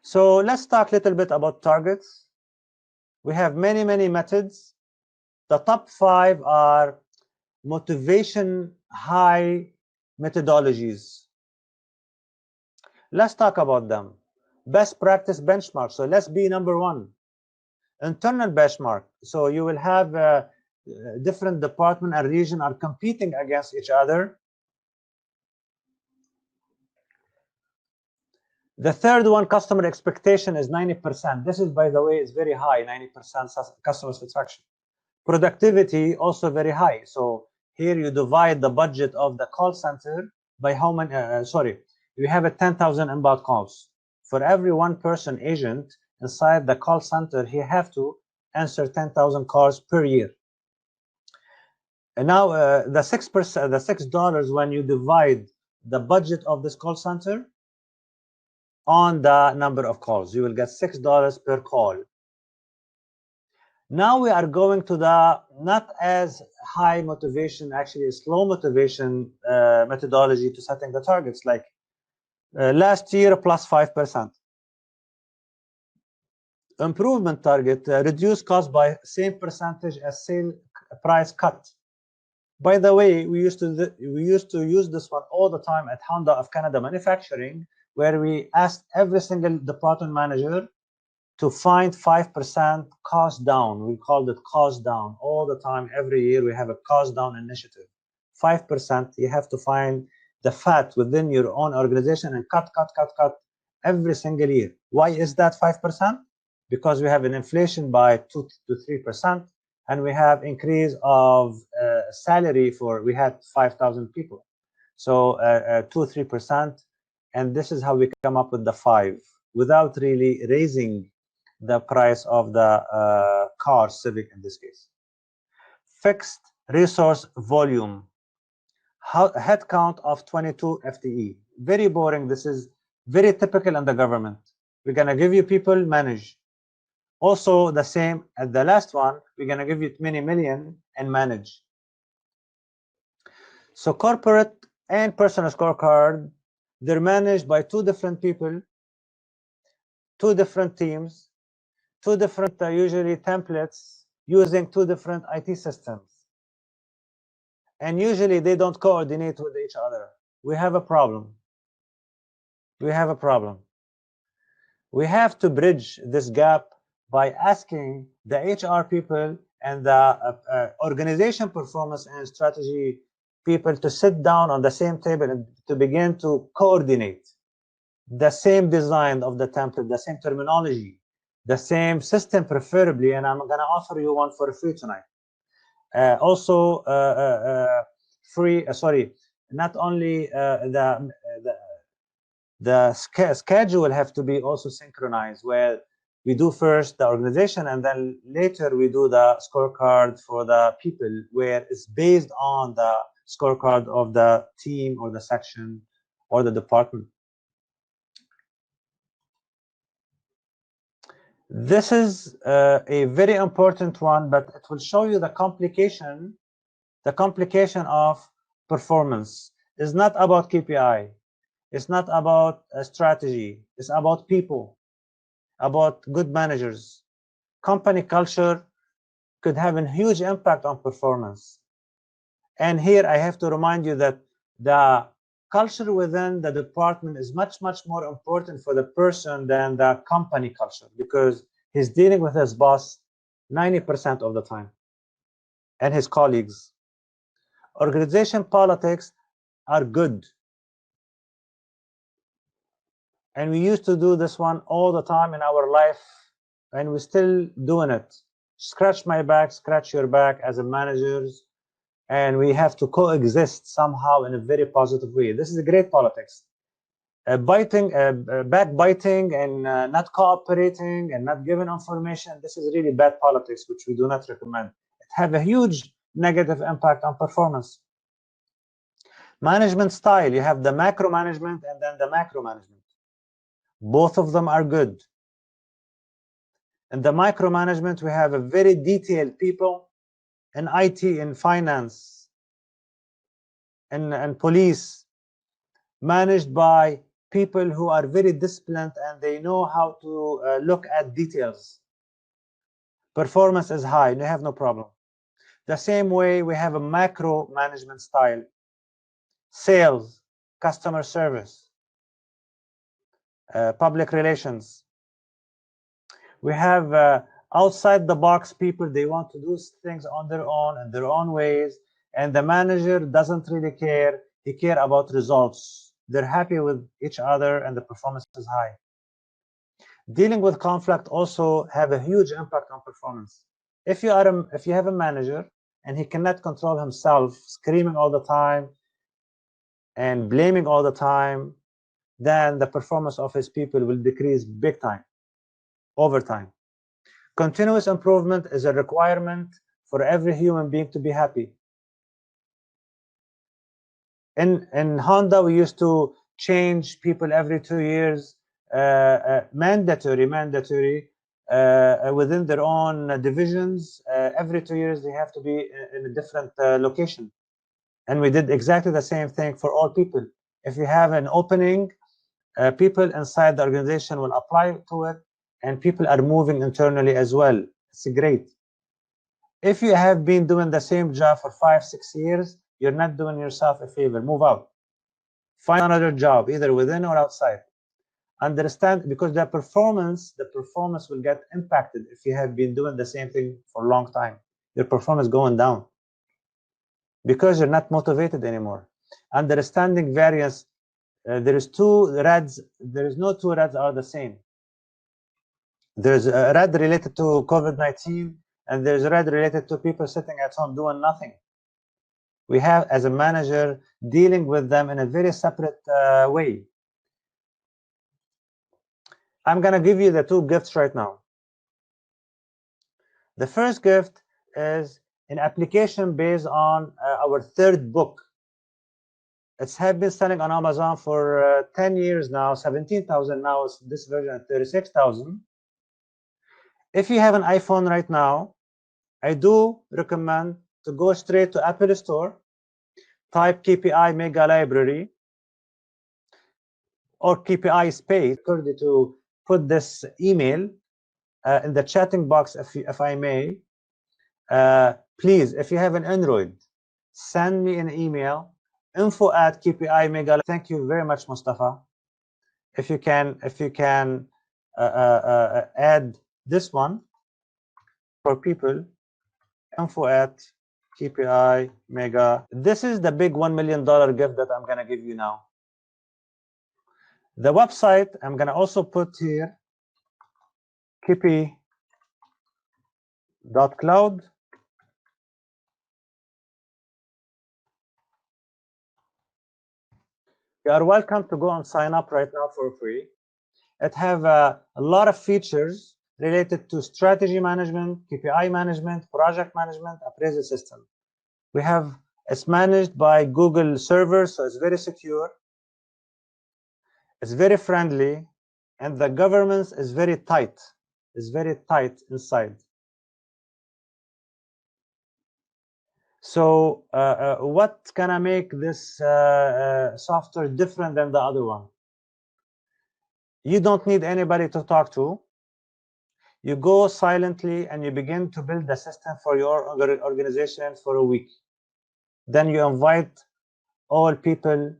So let's talk a little bit about targets. We have many methods. The top 5 are motivation high methodologies. Let's talk about them. Best practice benchmark. So let's be number 1. Internal benchmark. So you will have different department and region are competing against each other. The third one, customer expectation, is 90%. This is, by the way, is very high, 90% customer satisfaction. Productivity also very high. So here you divide the budget of the call center by how many, you have a 10,000 inbound calls. For every 1 person agent inside the call center, he have to answer 10,000 calls per year. And now the $6 when you divide the budget of this call center on the number of calls, you will get $6 per call. Now we are going to the not as high motivation, actually a slow motivation methodology to setting the targets, like last year plus 5%. Improvement target, reduce cost by same percentage as sale price cut. By the way, we used to use this one all the time at Honda of Canada Manufacturing, where we asked every single department manager to find 5% cost down. We called it cost down all the time. Every year we have a cost down initiative. 5%, you have to find the fat within your own organization and cut every single year. Why is that 5%? Because we have an inflation by 2 to 3%, and we have increase of salary for, we had 5,000 people. So 2-3%, and this is how we come up with the 5 without really raising the price of the car, Civic in this case. Fixed resource volume, headcount of 22 FTE. Very boring. This is very typical in the government. We're going to give you people, manage. Also the same at the last one, we're going to give you 20 million and manage. So corporate and personal scorecard, they're managed by 2 different people, 2 different teams, 2 different usually templates using 2 different IT systems. And usually they don't coordinate with each other. We have a problem. We have a problem. We have to bridge this gap by asking the HR people and the organization performance and strategy people to sit down on the same table and to begin to coordinate the same design of the template, the same terminology, the same system preferably, and I'm going to offer you one for free tonight. Also free, not only the schedule have to be also synchronized, where we do first the organization and then later we do the scorecard for the people, where it's based on the scorecard of the team or the section or the department. This is a very important one, but it will show you the complication of performance. It's not about KPI. It's not about a strategy. It's about people, about good managers. Company culture could have a huge impact on performance. And here I have to remind you that the culture within the department is much, much more important for the person than the company culture, because he's dealing with his boss 90% of the time and his colleagues. Organization politics are good. And we used to do this one all the time in our life, and we're still doing it. Scratch my back, scratch your back as a managers, and we have to coexist somehow in a very positive way. This is a great politics. Backbiting and not cooperating and not giving information, this is really bad politics, which we do not recommend. It have a huge negative impact on performance. Management style, you have the macro management and then the macro management. Both of them are good. In the micromanagement, we have a very detailed people in IT, in finance, and police, managed by people who are very disciplined and they know how to look at details. Performance is high, you have no problem. The same way we have a macro management style. Sales, customer service, public relations. We have outside the box people, they want to do things on their own and their own ways, and the manager doesn't really care. He cares about results. They're happy with each other and the performance is high. Dealing with conflict also have a huge impact on performance. If you have a manager and he cannot control himself, screaming all the time and blaming all the time, then the performance of his people will decrease big time, over time. Continuous improvement is a requirement for every human being to be happy. In Honda, we used to change people every 2 years, mandatory within their own divisions. Every 2 years, they have to be in a different location. And we did exactly the same thing for all people. If you have an opening, people inside the organization will apply to it, and people are moving internally as well. It's great. If you have been doing the same job for 5-6 years, you're not doing yourself a favor. Move out. Find another job, either within or outside. Understand, because the performance will get impacted if you have been doing the same thing for a long time. Your performance going down because you're not motivated anymore. Understanding variance. There is two reds. There is no two reds are the same. There's a red related to COVID-19, and there's a red related to people sitting at home doing nothing. We have, as a manager, dealing with them in a very separate way. I'm going to give you the two gifts right now. The first gift is an application based on our third book. It's have been selling on Amazon for 10 years now, 17,000 now. This version at 36,000. If you have an iPhone right now, I do recommend to go straight to Apple Store, type KPI Mega Library or KPI space, to put this email in the chatting box, if I may. Please, if you have an Android, send me an email, info@KPI Mega. Thank you very much, Mustafa. If you can add this one for people, info@KPI Mega. This is the big $1 million gift that I'm gonna give you now. The website I'm gonna also put here, kp.cloud. You are welcome to go and sign up right now for free. It have a lot of features related to strategy management, KPI management, project management, appraisal system. It's managed by Google servers, so it's very secure. It's very friendly, and the governance is very tight. It's very tight inside. So what's gonna make this software different than the other one? You don't need anybody to talk to. You go silently and you begin to build the system for your organization for a week. Then you invite all people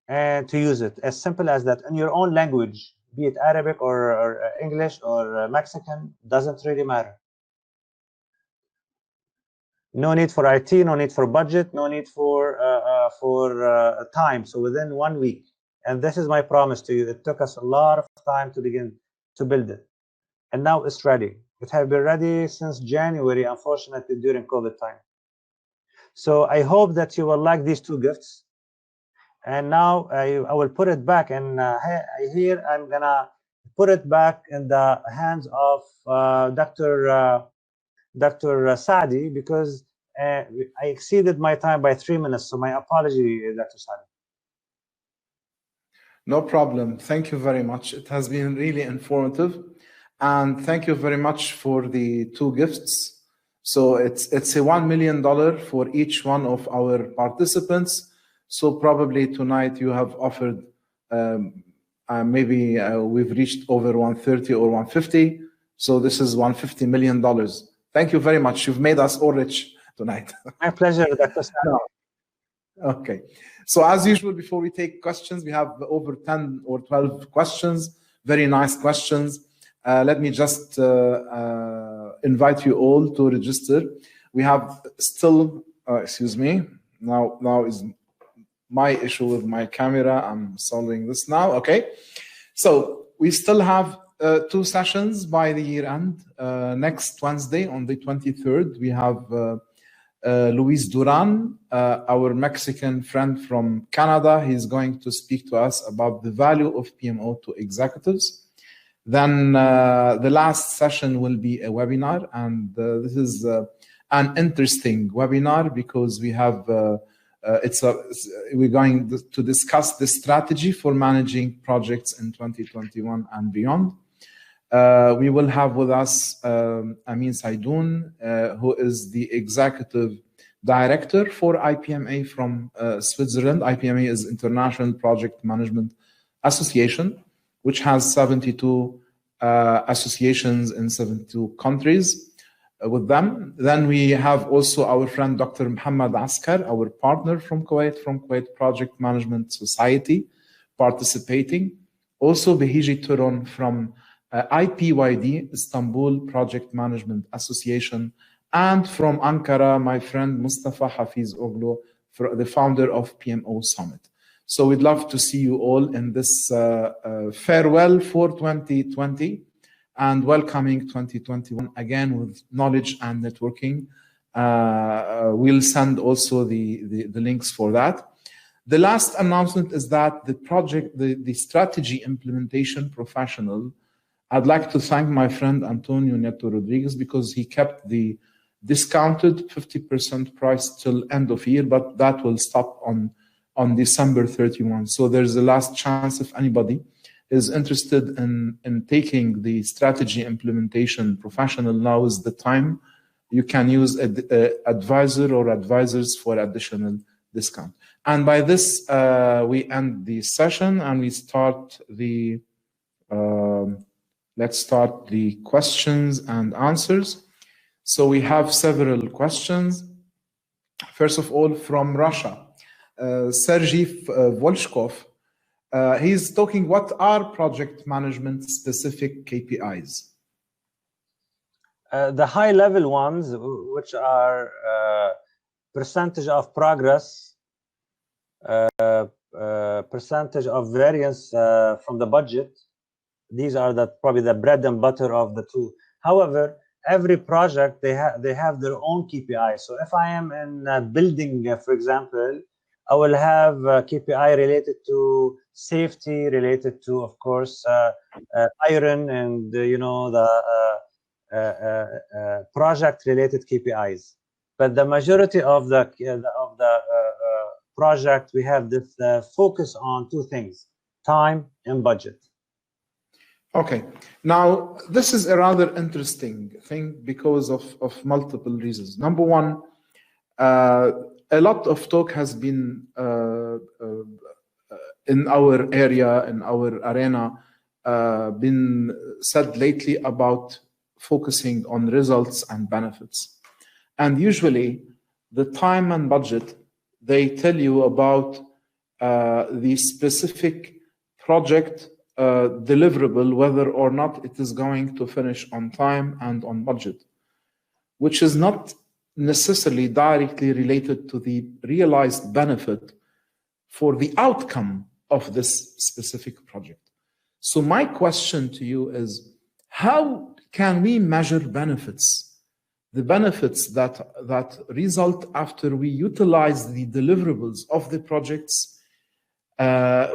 to use it. As simple as that, in your own language, be it Arabic or English or Mexican, doesn't really matter. No need for IT, no need for budget, no need for time. So within 1 week, and this is my promise to you, it took us a lot of time to begin to build it, and now it's ready. It has been ready since January, unfortunately, during COVID time. So I hope that you will like these two gifts. And now I will put it back, and here I'm gonna put it back in the hands of Dr. Saadi, because I exceeded my time by 3 minutes. So my apology, Dr. Saadi. No problem. Thank you very much. It has been really informative. And thank you very much for the two gifts. So it's a $1 million for each one of our participants. So probably tonight you have offered, maybe we've reached over 130 or 150. So this is $150 million. Thank you very much. You've made us all rich tonight. My pleasure, Dr. Saadi. Okay. So as usual, before we take questions, we have over 10 or 12 questions, very nice questions. Let me just invite you all to register. We have still, excuse me, now is my issue with my camera. I'm solving this now. Okay. So we still have 2 sessions by the year end. Next Wednesday on the 23rd, we have Luis Duran, our Mexican friend from Canada. He's going to speak to us about the value of PMO to executives. Then the last session will be a webinar, and this is an interesting webinar because we have we're going to discuss the strategy for managing projects in 2021 and beyond. We will have with us Amin Saidoun, who is the executive director for IPMA from Switzerland. IPMA is International Project Management Association, which has 72 associations in 72 countries with them. Then we have also our friend Dr. Muhammad Askar, our partner from Kuwait Project Management Society, participating. Also Behiji Turon from IPYD, Istanbul Project Management Association, and from Ankara, my friend Mustafa Hafiz Oglu, the founder of PMO Summit. So we'd love to see you all in this farewell for 2020 and welcoming 2021 again with knowledge and networking We'll send also the links for that. The last announcement is that the strategy implementation professional, I'd like to thank my friend Antonio Neto Rodriguez because he kept the discounted 50% price till end of year, but that will stop on December 31. So there's a last chance if anybody is interested in taking the strategy implementation professional, now is the time. You can use advisor or advisors for additional discount. And by this, we end the session and we start the, let's start the questions and answers. So we have several questions. First of all, from Russia, Sergey Volchkov. He's talking, what are project management specific KPIs? The high level ones, which are percentage of progress, percentage of variance from the budget. These are probably the bread and butter of the two. However, every project, they have their own KPI. So if I am in building, for example, I will have a KPI related to safety, related to, of course, iron and the project-related KPIs. But the majority of the project, we have this focus on two things: time and budget. Okay. Now, this is a rather interesting thing because of multiple reasons. Number one, a lot of talk has been in our area, in our arena, been said lately about focusing on results and benefits. And usually, the time and budget, they tell you about the specific project deliverable, whether or not it is going to finish on time and on budget, which is not necessarily directly related to the realized benefit for the outcome of this specific project. So my question to you is, how can we measure benefits, the benefits that result after we utilize the deliverables of the projects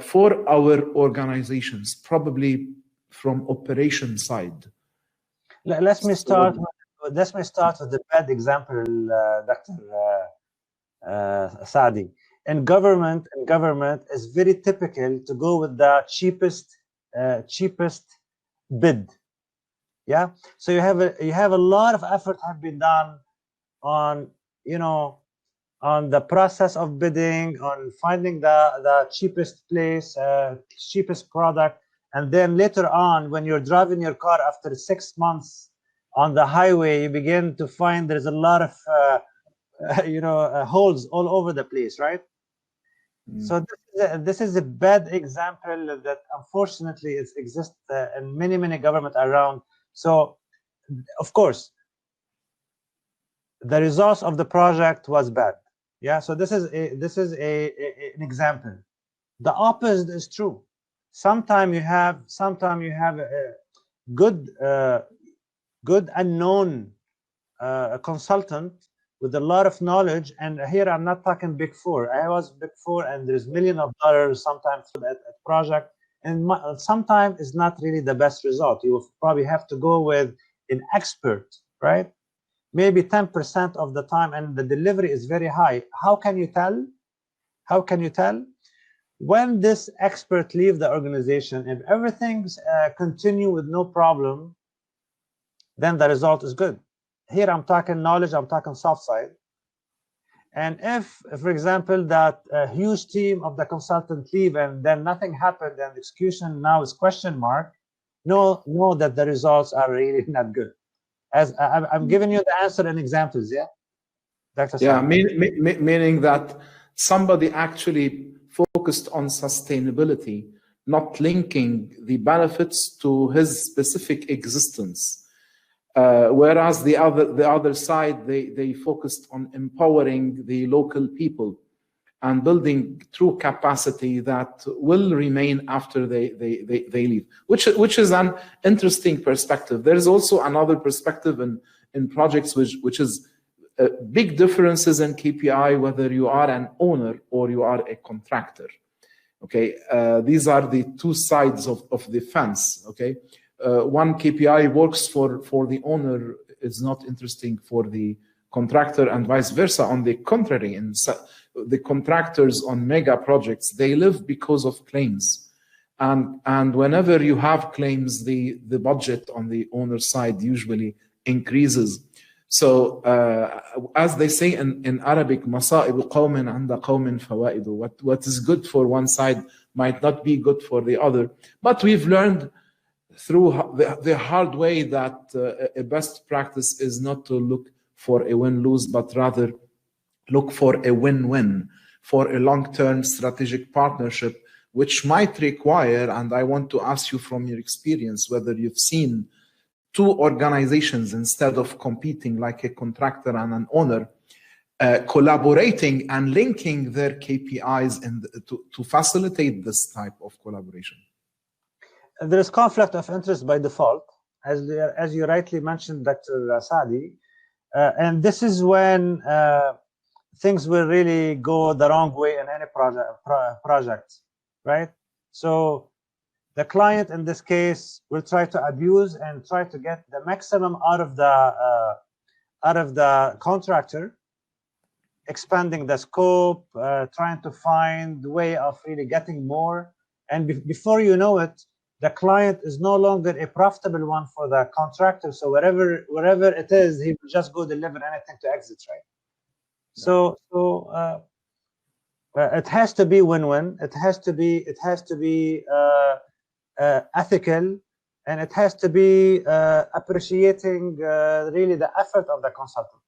for our organizations, probably from operation side? Let me start with the bad example, Dr. Saadi. In government, it's very typical to go with the cheapest bid. Yeah, so you have a lot of effort have been done on on the process of bidding, on finding the cheapest place, cheapest product, and then later on, when you're driving your car after 6 months on the highway, you begin to find there's a lot of holes all over the place, right? So this is a bad example that unfortunately exists in many governments around. So, of course, the results of the project was bad. Yeah. So this is an example. The opposite is true. Sometimes you have a good unknown consultant with a lot of knowledge, and here I'm not talking Big Four. I was Big Four, and there's millions of dollars sometimes for that project, and sometimes it's not really the best result. You will probably have to go with an expert, right? Maybe 10% of the time, and the delivery is very high. How can you tell? How can you tell? When this expert leave the organization, if everything's continue with no problem, then the result is good. Here I'm talking knowledge, I'm talking soft side. And if, for example, that huge team of the consultant leave and then nothing happened and execution now is question mark, know that the results are really not good. As I'm giving you the answer and examples, yeah? Dr. Yeah, meaning that somebody actually focused on sustainability, not linking the benefits to his specific existence. Whereas the other side, they focused on empowering the local people and building true capacity that will remain after they leave, which is an interesting perspective. There is also another perspective in projects which is big differences in KPI whether you are an owner or you are a contractor. Okay, these are the two sides of the fence. Okay, one KPI works for the owner is not interesting for the contractor, and vice versa. On the contrary, in the contractors on mega projects, they live because of claims, and whenever you have claims, the budget on the owner side usually increases. So as they say in Arabic, مصائب قوم عند قوم فوائد. What is good for one side might not be good for the other. But we've learned through the hard way that a best practice is not to look for a win-lose, but rather look for a win-win, for a long-term strategic partnership, which might require, and I want to ask you from your experience, whether you've seen two organizations, instead of competing like a contractor and an owner, collaborating and linking their KPIs to facilitate this type of collaboration. There is conflict of interest by default, as you rightly mentioned, Dr. Saadi, and this is when things will really go the wrong way in any project, right? So the client in this case will try to abuse and try to get the maximum out of the contractor, expanding the scope, trying to find the way of really getting more. And before you know it, the client is no longer a profitable one for the contractor. So wherever it is, he will just go deliver anything to exit, right? So it has to be win-win. It has to be ethical, and it has to be appreciating really the effort of the consultant.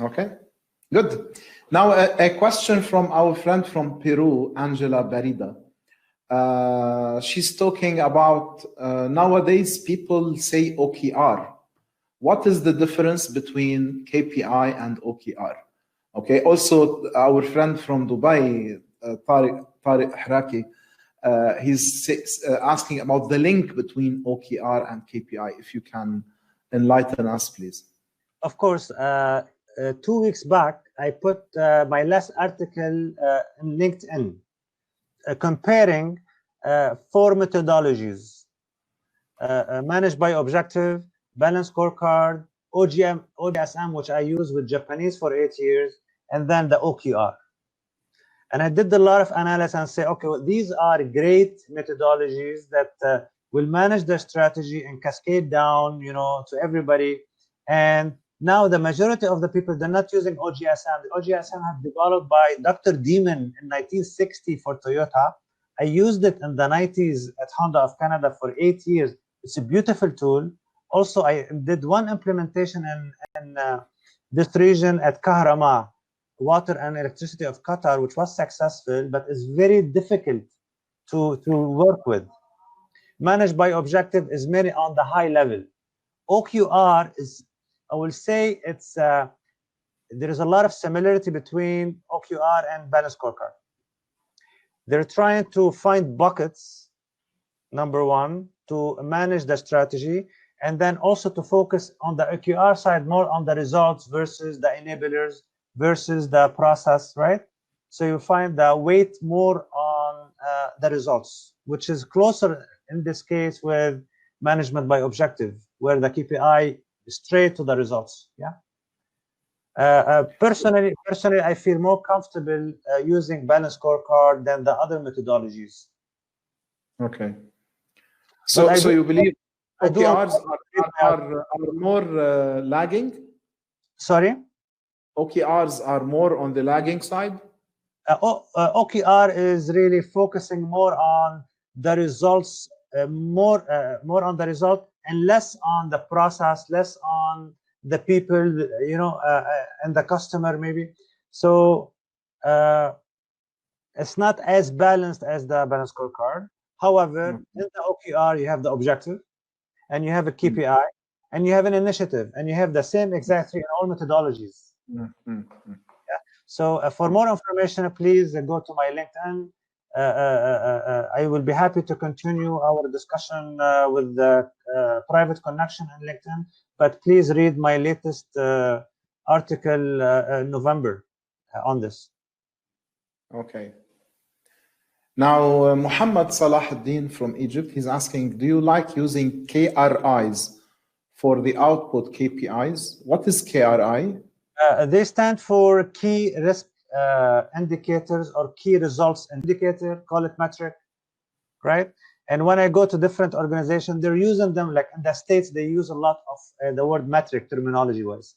Okay, good. Now a question from our friend from Peru, Angela Barida. She's talking about nowadays people say OKR. What is the difference between KPI and OKR? Okay, also our friend from Dubai, Tariq Hraki, he's asking about the link between OKR and KPI. If you can enlighten us, please. Of course. 2 weeks back, I put my last article in LinkedIn comparing 4 methodologies: managed by objective, balanced scorecard, OGSM, which I use with Japanese for 8 years, and then the OKR. And I did a lot of analysis and say, okay, well, these are great methodologies that will manage the strategy and cascade down, to everybody. And now the majority of the people, they're not using OGSM. The OGSM have developed by Dr. Demon in 1960 for Toyota. I used it in the 90s at Honda of Canada for 8 years. It's a beautiful tool. Also, I did one implementation in this region at Kahrama, water and electricity of Qatar, which was successful, but is very difficult to work with. Managed by objective is mainly on the high level. OKR is, I will say, it's there is a lot of similarity between OKR and balanced scorecard. They're trying to find buckets, number one, to manage the strategy, and then also to focus on the OKR side more on the results versus the enablers versus the process, right? So you find the weight more on the results, which is closer in this case with management by objective, where the KPI is straight to the results. Yeah. Personally, I feel more comfortable using balanced scorecard than the other methodologies. Okay. So you believe OKRs are more lagging? Sorry? OKRs are more on the lagging side? OKR is really focusing more on the results, more on the result, and less on the process, less on the people, and the customer maybe. So it's not as balanced as the balanced scorecard. However, in the OKR, you have the objective, and you have a KPI, and you have an initiative, and you have the same exact thing in all methodologies. Yeah. So for more information, please go to my LinkedIn. I will be happy to continue our discussion with the private connection in LinkedIn, but please read my latest article November on this. Okay. Now, Muhammad Salahuddin from Egypt, he's asking, do you like using KRIs for the output KPIs? What is KRI? They stand for key risk indicators or key results indicator, call it metric, right? And when I go to different organizations, they're using them, like in the States, they use a lot of the word metric terminology-wise.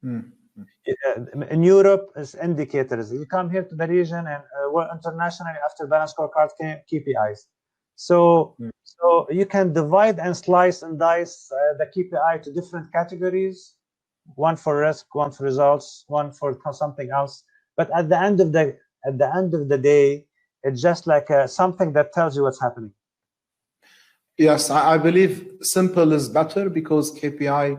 In Europe, it's indicators. You come here to the region and we're internationally after balanced scorecard KPIs. So you can divide and slice and dice the KPI to different categories, one for risk, one for results, one for something else. But at the end of the day, it's just like something that tells you what's happening. Yes, I believe simple is better because KPI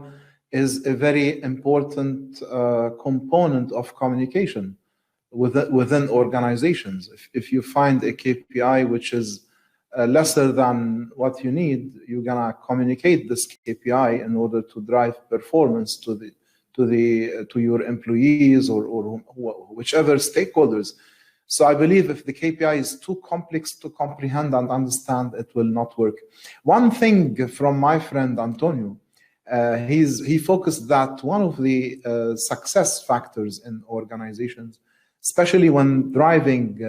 is a very important component of communication within organizations. If you find a KPI which is lesser than what you need, you're gonna communicate this KPI in order to drive performance to your employees or whichever stakeholders. So I believe if the KPI is too complex to comprehend and understand, it will not work. One thing from my friend Antonio, he focused that one of the success factors in organizations, especially when driving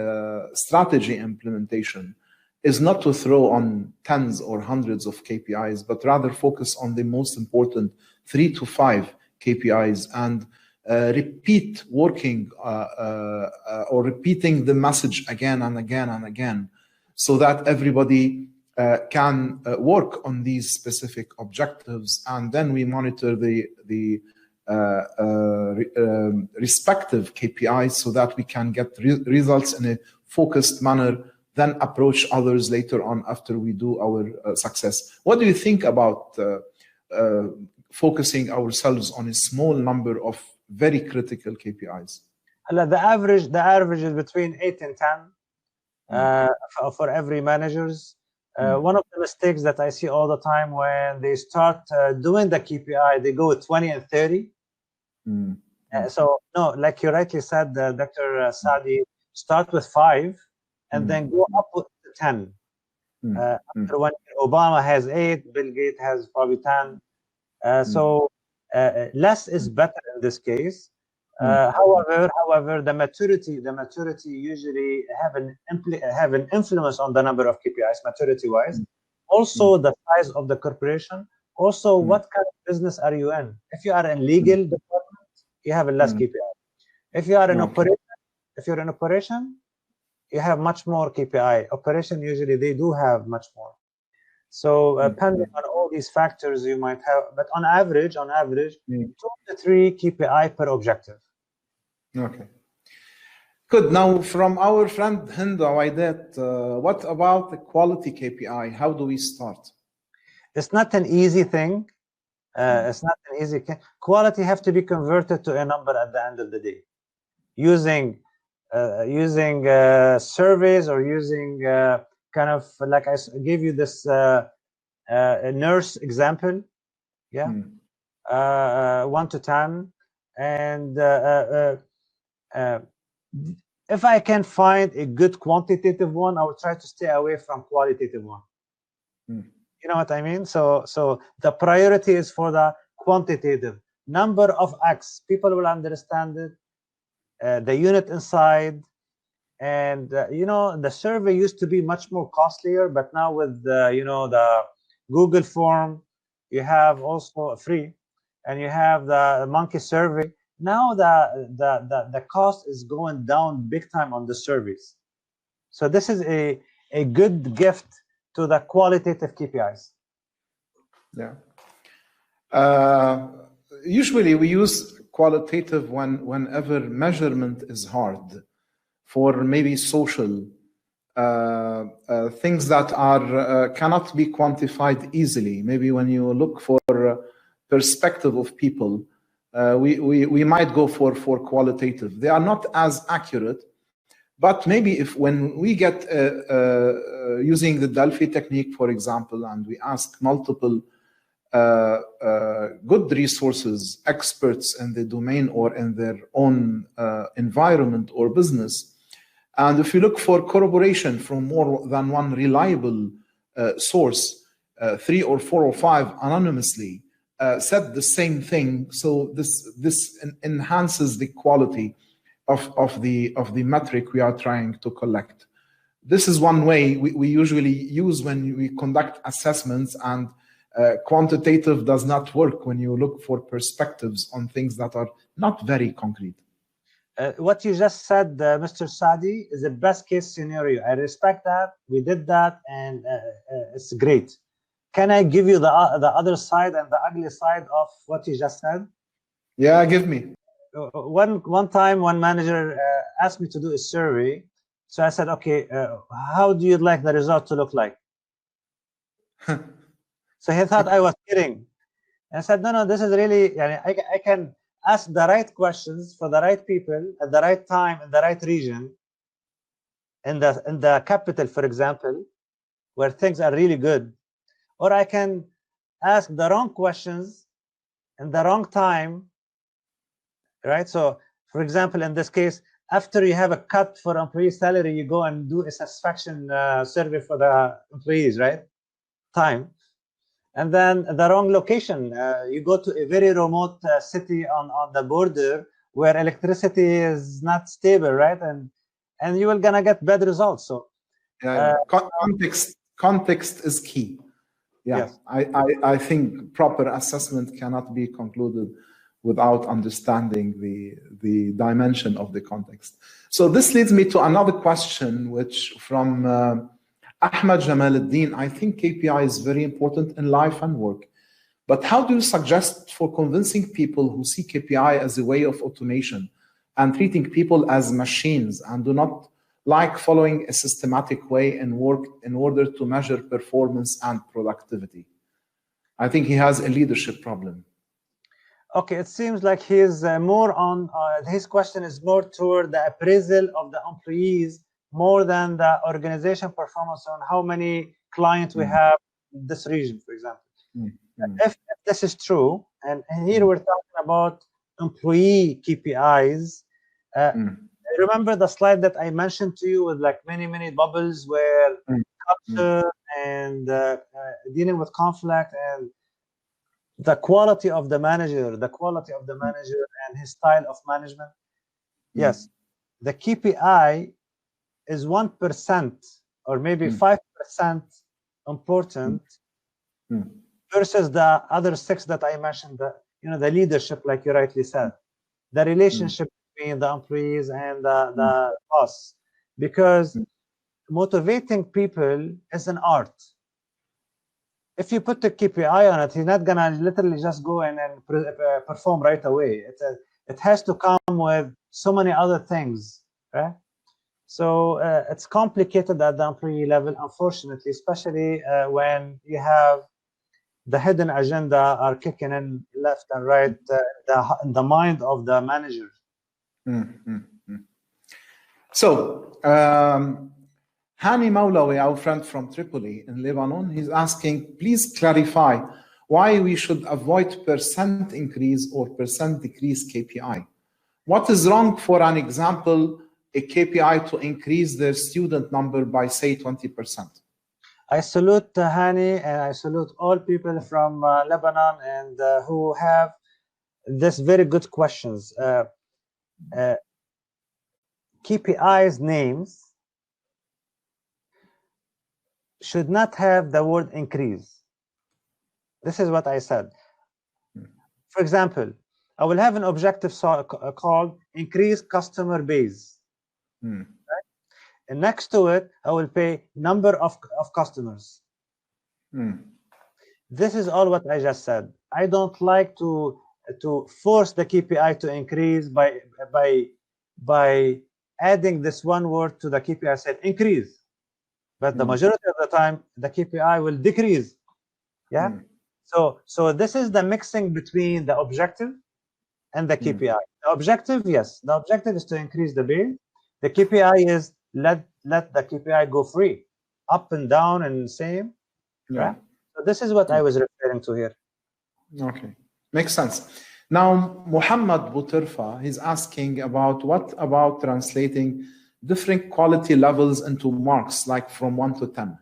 strategy implementation, is not to throw on tens or hundreds of KPIs, but rather focus on the most important 3 to 5 KPIs and repeat working or repeating the message again and again and again, so that everybody can work on these specific objectives, and then we monitor the respective KPIs so that we can get results in a focused manner, then approach others later on after we do our success. What do you think about focusing ourselves on a small number of very critical KPIs? The average is between 8 and 10 for every managers. One of the mistakes that I see all the time when they start doing the KPI, they go with 20 and 30. So no, like you rightly said, Dr. Saadi, start with 5 and then go up with 10. After when Obama has 8, Bill Gates has probably 10. So less is better in this case. However, the maturity usually have an influence on the number of KPIs, maturity-wise. Also, the size of the corporation. Also, what kind of business are you in? If you are in legal department, you have a less KPI. If you are in operation, you have much more KPI. Operation usually they do have much more. So depending on all these factors, you might have, but on average, 2 to 3 KPI per objective. Okay. Good. Now, from our friend Hinda Waidet, what about the quality KPI? How do we start? It's not an easy thing. Quality have to be converted to a number at the end of the day, using surveys or using kind of like I gave you this a nurse example, 1 to 10, and if I can find a good quantitative one, I will try to stay away from qualitative one. You know what I mean? So the priority is for the quantitative number of X. People will understand it. The unit inside, and the survey used to be much more costlier, but now with the Google form, you have also free, and you have the monkey survey. Now the cost is going down big time on the surveys. So this is a good gift to the qualitative KPIs. Yeah. Usually we use qualitative whenever measurement is hard, for maybe social things that are cannot be quantified easily. Maybe when you look for perspective of people, we might go for qualitative. They are not as accurate, but maybe when we get using the Delphi technique, for example, and we ask multiple good resources, experts in the domain or in their own environment or business. And if you look for corroboration from more than one reliable source, 3 or 4 or 5 anonymously said the same thing. So this enhances the quality of the metric we are trying to collect. This is one way we usually use when we conduct assessments, and quantitative does not work when you look for perspectives on things that are not very concrete. What you just said, Mr. Saadi, is the best case scenario. I respect that. We did that, and it's great. Can I give you the other side and the ugly side of what you just said? Yeah, give me. One time, one manager asked me to do a survey. So I said, okay, how do you like the result to look like? So he thought I was kidding. And I said, no, this is really, I can ask the right questions for the right people at the right time in the right region, in the capital, for example, where things are really good. Or I can ask the wrong questions in the wrong time, right? So, for example, in this case, after you have a cut for employee salary, you go and do a satisfaction survey for the employees, right? Time. And then the wrong location. You go to a very remote city on the border where electricity is not stable, right? And you are gonna get bad results. So context is key. Yeah, yes. I think proper assessment cannot be concluded without understanding the dimension of the context. So this leads me to another question, which from Ahmed Jamaluddin. I think KPI is very important in life and work, but how do you suggest for convincing people who see KPI as a way of automation and treating people as machines and do not like following a systematic way in work in order to measure performance and productivity? I think he has a leadership problem. Okay, it seems like he is more on, his question is more toward the appraisal of the employees more than the organization performance on how many clients we have in this region, for example. If this is true, and here we're talking about employee KPIs, remember the slide that I mentioned to you with like many bubbles where culture and dealing with conflict and the quality of the manager and his style of management. Yes, the KPI is 1% or maybe 5% important versus the other 6 that I mentioned. The leadership, like you rightly said, the relationship between the employees and the boss, because motivating people is an art. If you put the KPI on it, he's not gonna literally just go in and perform right away. It has to come with so many other things, right? So it's complicated at the employee level, unfortunately, especially when you have the hidden agenda are kicking in left and right in the mind of the manager. So Hani Maulawi, our friend from Tripoli in Lebanon, he's asking, please clarify why we should avoid percent increase or percent decrease KPI. What is wrong, for an example, a KPI to increase their student number by, say, 20%? I salute Hani, and I salute all people from Lebanon and who have this very good questions. KPIs names should not have the word increase. This is what I said. For example, I will have an objective called increase customer base. Right? And next to it, I will pay number of customers. This is all what I just said. I don't like to force the KPI to increase by adding this one word to the KPI. I said increase, but the majority of the time the KPI will decrease. Yeah. So this is the mixing between the objective and the KPI. The objective, yes, the objective is to increase the base. The KPI is let the KPI go free, up and down and same. Right. So this is what I was referring to here. Okay, makes sense. Now, Muhammad Butirfa, he's asking about what about translating different quality levels into marks, like from 1 to 10?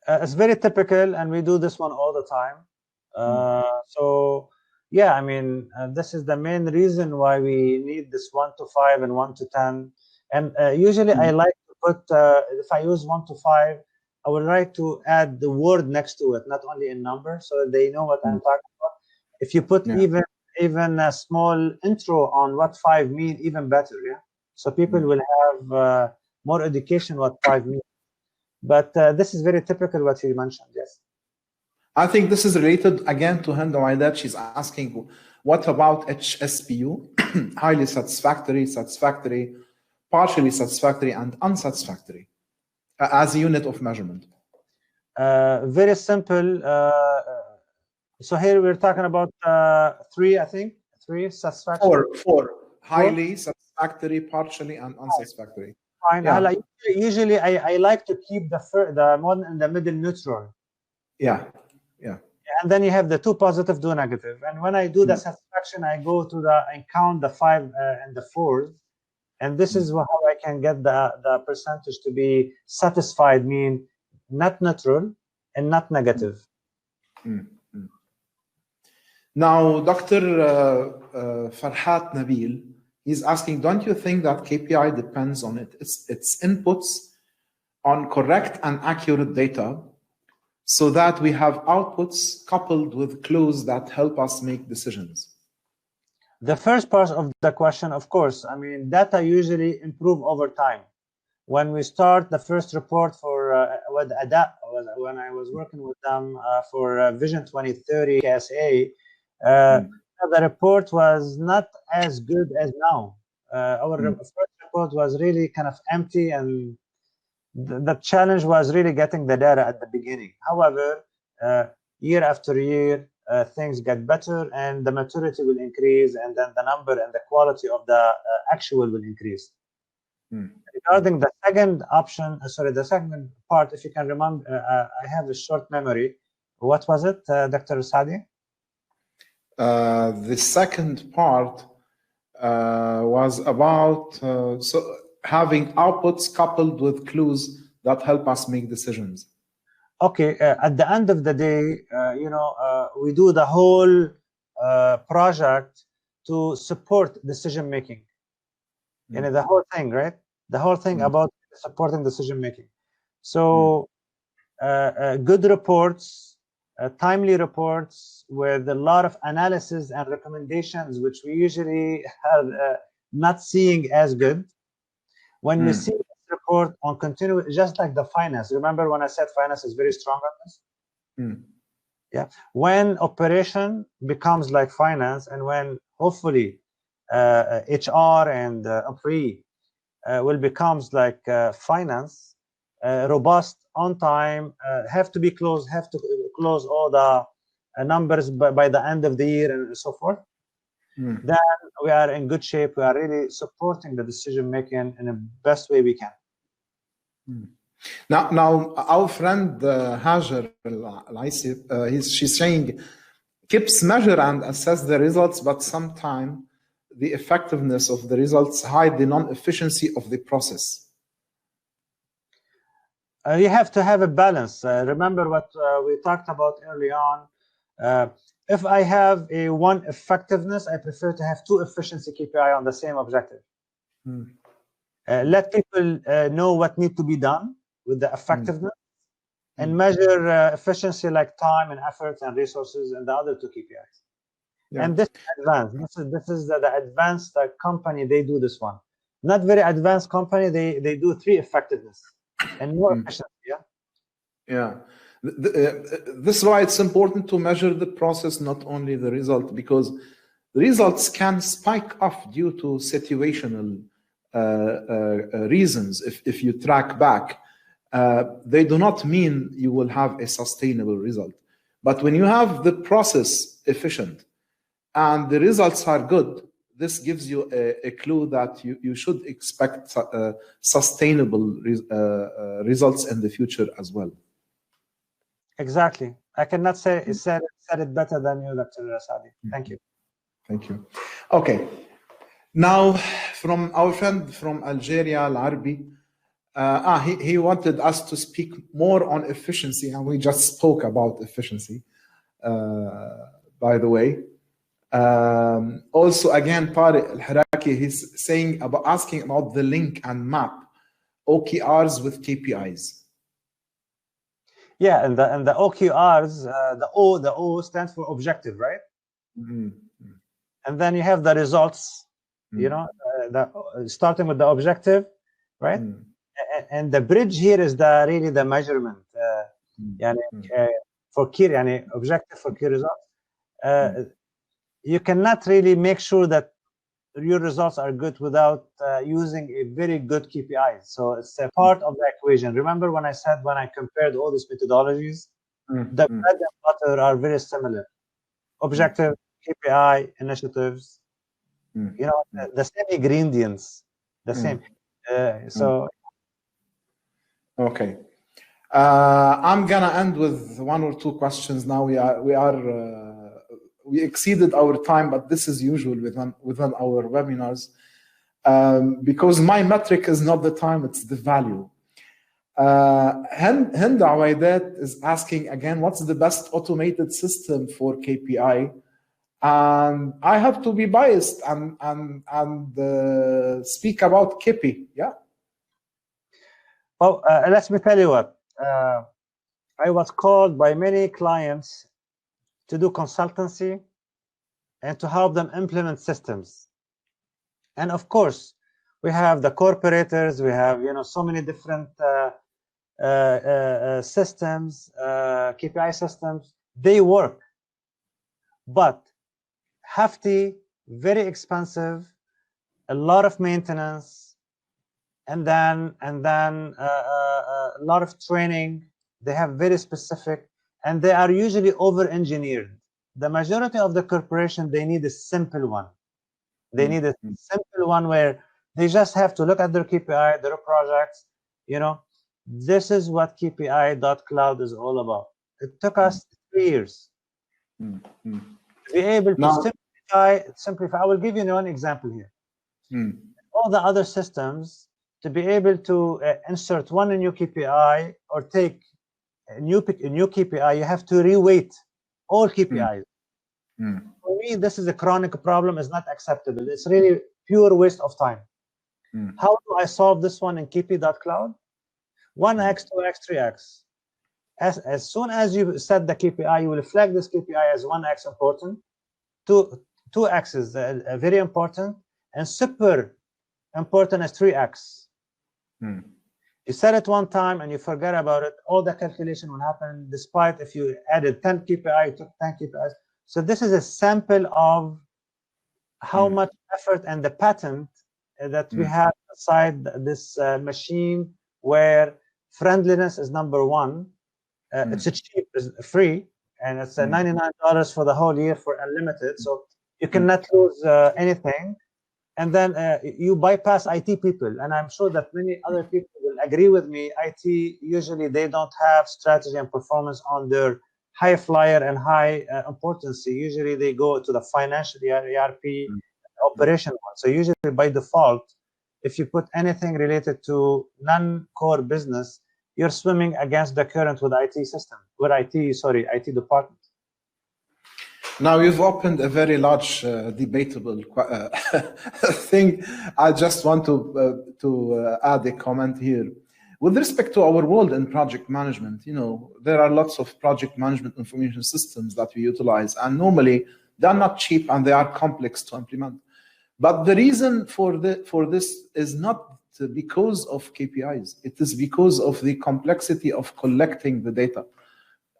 It's very typical, and we do this one all the time. So, yeah, I mean, this is the main reason why we need this 1 to 5 and 1 to 10. And usually I like to put, if I use 1 to 5, I would like to add the word next to it, not only in number, so that they know what I'm talking about. If you put even a small intro on what 5 mean, even better, yeah? So people will have more education what 5 means. But this is very typical what you mentioned, yes. I think this is related again to Hinda Waidat. She's asking, what about HSPU? Highly satisfactory, satisfactory, partially satisfactory, and unsatisfactory as a unit of measurement. Very simple. So here we're talking about 3, I think. 3 satisfactory. 4. Highly satisfactory, partially, and unsatisfactory. Fine. Yeah. Usually I like to keep the one in the middle neutral. Yeah. And then you have the 2 positive, 2 negative. And when I do the satisfaction, I go to and count the 5 and the 4s. And this is how I can get the percentage to be satisfied, mean not neutral and not negative. Now, Dr. Farhat Nabil, he's asking, don't you think that KPI depends on its inputs on correct and accurate data, so that we have outputs coupled with clues that help us make decisions? The first part of the question, of course, I mean, data usually improve over time. When we start the first report for with Adra, when I was working with them for Vision 2030 KSA, the report was not as good as now. Our first report was really kind of empty, and the challenge was really getting the data at the beginning. However, year after year, things get better, and the maturity will increase, and then the number and the quality of the actual will increase. Regarding the second option, the second part, if you can remember, I have a short memory. What was it, Dr. Saadi? The second part was about having outputs coupled with clues that help us make decisions. Okay, at the end of the day, we do the whole project to support decision making. The whole thing, right? The whole thing about supporting decision making. So, good reports, timely reports with a lot of analysis and recommendations, which we usually have not seeing as good. When we see this report on continuous, just like the finance. Remember when I said finance is very strong on this? Yeah. When operation becomes like finance, and when hopefully HR and employee will becomes like finance, robust, on time, have to close all the numbers by the end of the year and so forth, then we are in good shape. We are really supporting the decision making in the best way we can. Now our friend Hajar she's saying, keeps measure and assess the results, but sometimes the effectiveness of the results hide the non-efficiency of the process. You have to have a balance. Remember what we talked about early on. If I have a 1 effectiveness, I prefer to have 2 efficiency KPI on the same objective. Let people know what needs to be done with the effectiveness, and measure efficiency like time and effort and resources and the other 2 KPIs. And this is advanced. This is the advanced company, they do this one. Not very advanced company, they do 3 effectiveness and more efficiency. This is why it's important to measure the process, not only the result, because the results can spike up due to situational reasons. If you track back, they do not mean you will have a sustainable result. But when you have the process efficient and the results are good, this gives you a clue that you should expect sustainable results in the future as well. Exactly. I cannot say said it better than you, Dr. Saadi. Thank you. Thank you. Okay. Now, from our friend from Algeria, Al-Arbi, he wanted us to speak more on efficiency, and we just spoke about efficiency, by the way. Also, again, Tariq Al-Haraki, he's asking about the link and map OKRs with KPIs. Yeah, and the OKRs, the O stands for objective, right? Mm-hmm. And then you have the results, you know, starting with the objective, right? And the bridge here is really the measurement. For key, objective for key results. You cannot really make sure that your results are good without using a very good KPI. So it's a part of the equation. Remember when I said when I compared all these methodologies, the bread and butter are very similar. Objective, KPI, initiatives, you know, the same ingredients, the same. So. Okay. I'm gonna end with one or two questions now. We exceeded our time, but this is usual within our webinars, because my metric is not the time, it's the value. Hind Awaidat is asking again, what's the best automated system for KPI? And I have to be biased and speak about KPI. Yeah. Well, let me tell you what. I was called by many clients to do consultancy and to help them implement systems. And of course, we have the corporators, we have, you know, so many different systems, KPI systems, they work. But hefty, very expensive, a lot of maintenance, and then a lot of training. They have very specific, and they are usually over-engineered. The majority of the corporation, they need a simple one. They need a simple one where they just have to look at their KPI, their projects. You know, this is what KPI.cloud is all about. It took us 3 years to be able to simplify. I will give you one example here. All the other systems, to be able to insert one new KPI or take a new KPI, you have to reweight all KPIs. For me, this is a chronic problem. It's not acceptable. It's really pure waste of time. How do I solve this one in KPI.cloud? 1x, 2x, 3x. As soon as you set the KPI, you will flag this KPI as 1x important, 2x is very important, and super important as 3x. You set it one time and you forget about it, all the calculation will happen, despite if you added 10 KPI, you took 10 KPIs. So this is a sample of how much effort and the patent that we have inside this machine, where friendliness is number one. It's cheap, it's free, and it's $99 for the whole year for unlimited. So you cannot lose anything. And then you bypass IT people, and I'm sure that many other people will agree with me. IT, usually they don't have strategy and performance on their high flyer and high importance. Usually they go to the financial ERP operation one. So usually by default, if you put anything related to non-core business, you're swimming against the current with IT system, with IT department. Now you've opened a very large debatable thing. I just want to add a comment here. With respect to our world in project management, you know, there are lots of project management information systems that we utilize, and normally they're not cheap and they are complex to implement. But the reason for this is not because of KPIs. It is because of the complexity of collecting the data.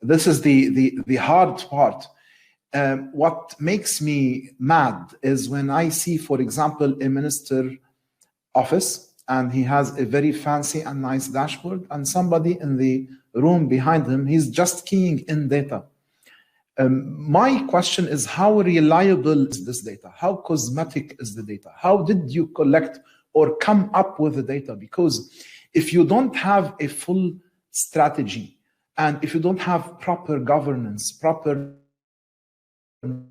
This is the hard part. What makes me mad is when I see, for example, a minister office, and he has a very fancy and nice dashboard, and somebody in the room behind him, he's just keying in data. My question is, how reliable is this data? How cosmetic is the data? How did you collect or come up with the data? Because if you don't have a full strategy And if you don't have proper governance, proper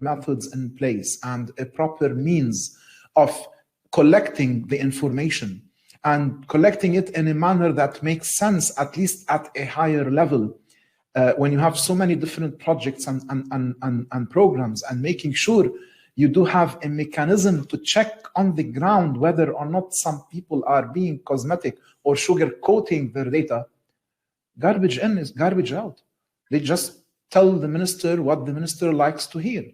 methods in place, and a proper means of collecting the information and collecting it in a manner that makes sense, at least at a higher level, when you have so many different projects and programs, and making sure you do have a mechanism to check on the ground whether or not some people are being cosmetic or sugarcoating their data. Garbage in is garbage out. They just tell the minister what the minister likes to hear.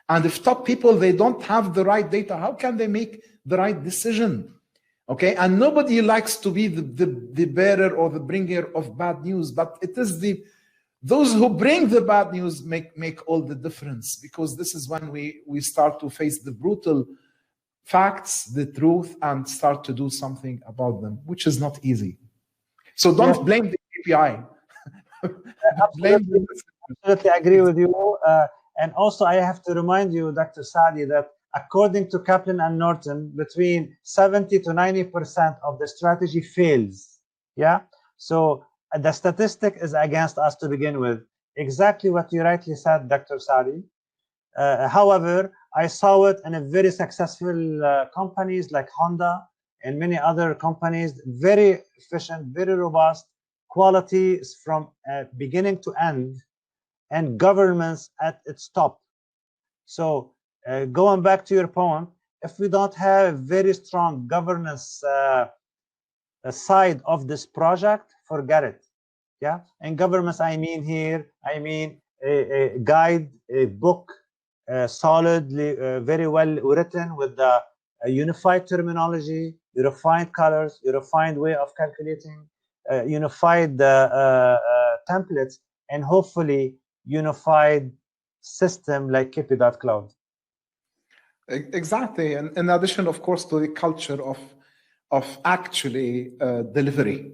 And if top people, they don't have the right data, how can they make the right decision? Okay, and nobody likes to be the bearer or the bringer of bad news, but it is those who bring the bad news make all the difference, because this is when we start to face the brutal facts, the truth, and start to do something about them, which is not easy. So don't blame the KPI. Absolutely agree with you. And also, I have to remind you, Dr. Saadi, that according to Kaplan and Norton, between 70 to 90% of the strategy fails. Yeah. So the statistic is against us to begin with. Exactly what you rightly said, Dr. Saadi. However, I saw it in a very successful companies like Honda and many other companies, very efficient, very robust, quality from beginning to end, and governance at its top. So going back to your point, if we don't have very strong governance side of this project, forget it. Yeah, and governance, I mean a guide, a book, solidly, very well written with the unified terminology, unified colors, unified way of calculating, unified templates, and hopefully unified system like KP.cloud. Exactly, and in addition, of course, to the culture of actually delivery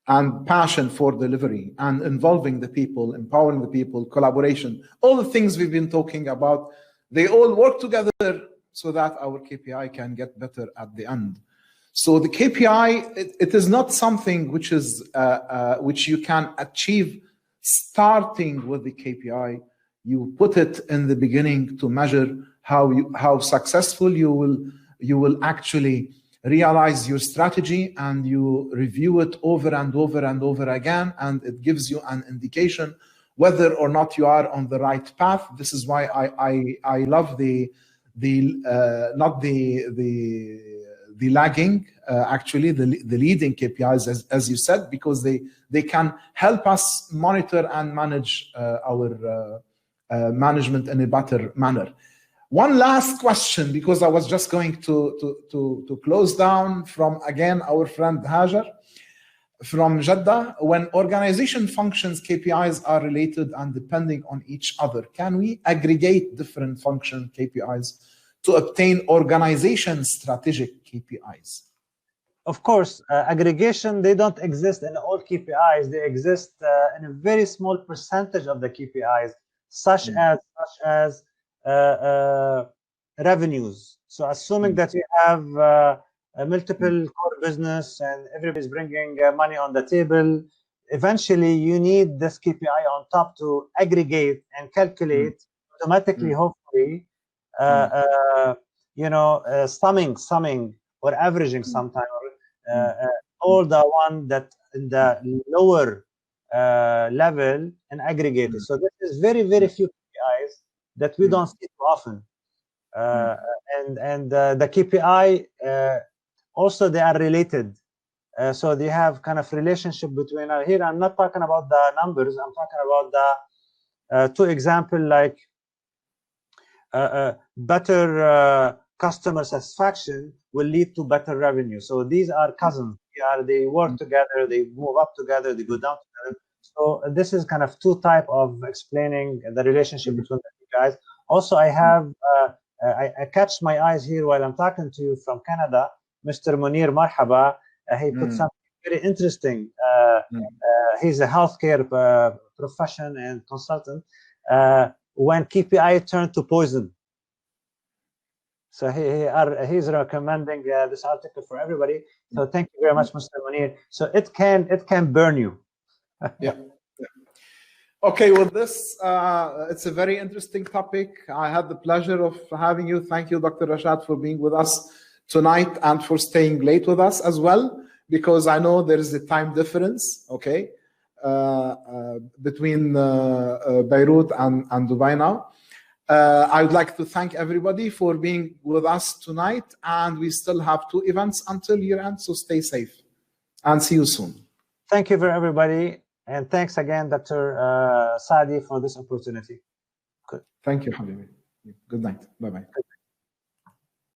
and passion for delivery and involving the people, empowering the people, collaboration, all the things we've been talking about, they all work together so that our KPI can get better at the end. So the KPI, it is not something which is which you can achieve starting with the KPI. You put it in the beginning to measure how successful you will actually realize your strategy, and you review it over and over and over again, and it gives you an indication whether or not you are on the right path. This is why I love not the lagging, actually the leading KPIs, as you said, because they can help us monitor and manage our management in a better manner. One last question, because I was just going to close down, from again our friend Hajar from Jeddah. When organization functions, KPIs are related and depending on each other. Can we aggregate different function KPIs to obtain organization strategic KPIs? Of course, aggregation, they don't exist in all KPIs. They exist in a very small percentage of the KPIs, such as revenues. So assuming that you have a multiple core business and everybody's bringing money on the table, eventually you need this KPI on top to aggregate and calculate automatically, hopefully, summing or averaging sometime, all the one that in the lower level and aggregated. So this is very, very few KPIs that we don't see too often. And the KPI, also they are related. So they have kind of relationship between, here I'm not talking about the numbers, I'm talking about the two examples, like better customer satisfaction will lead to better revenue. So these are cousins. They work together, they move up together, they go down together. So this is kind of two type of explaining the relationship between the two guys. Also, I have I catch my eyes here while I'm talking to you from Canada, Mr. Munir Marhaba. He put something very interesting. He's a healthcare profession and consultant. When KPI turned to poison. So he's recommending this article for everybody. So thank you very much, Mr. Munir. So it can burn you. Yeah. Okay, well, it's a very interesting topic. I had the pleasure of having you. Thank you, Dr. Rachad, for being with us tonight and for staying late with us as well, because I know there is a time difference, okay, between Beirut and Dubai now. I would like to thank everybody for being with us tonight, and we still have 2 events until year end, so stay safe and see you soon. Thank you for everybody, and thanks again, Dr. Saadi, for this opportunity. Good. Thank you, Habibi. Good night. Bye-bye.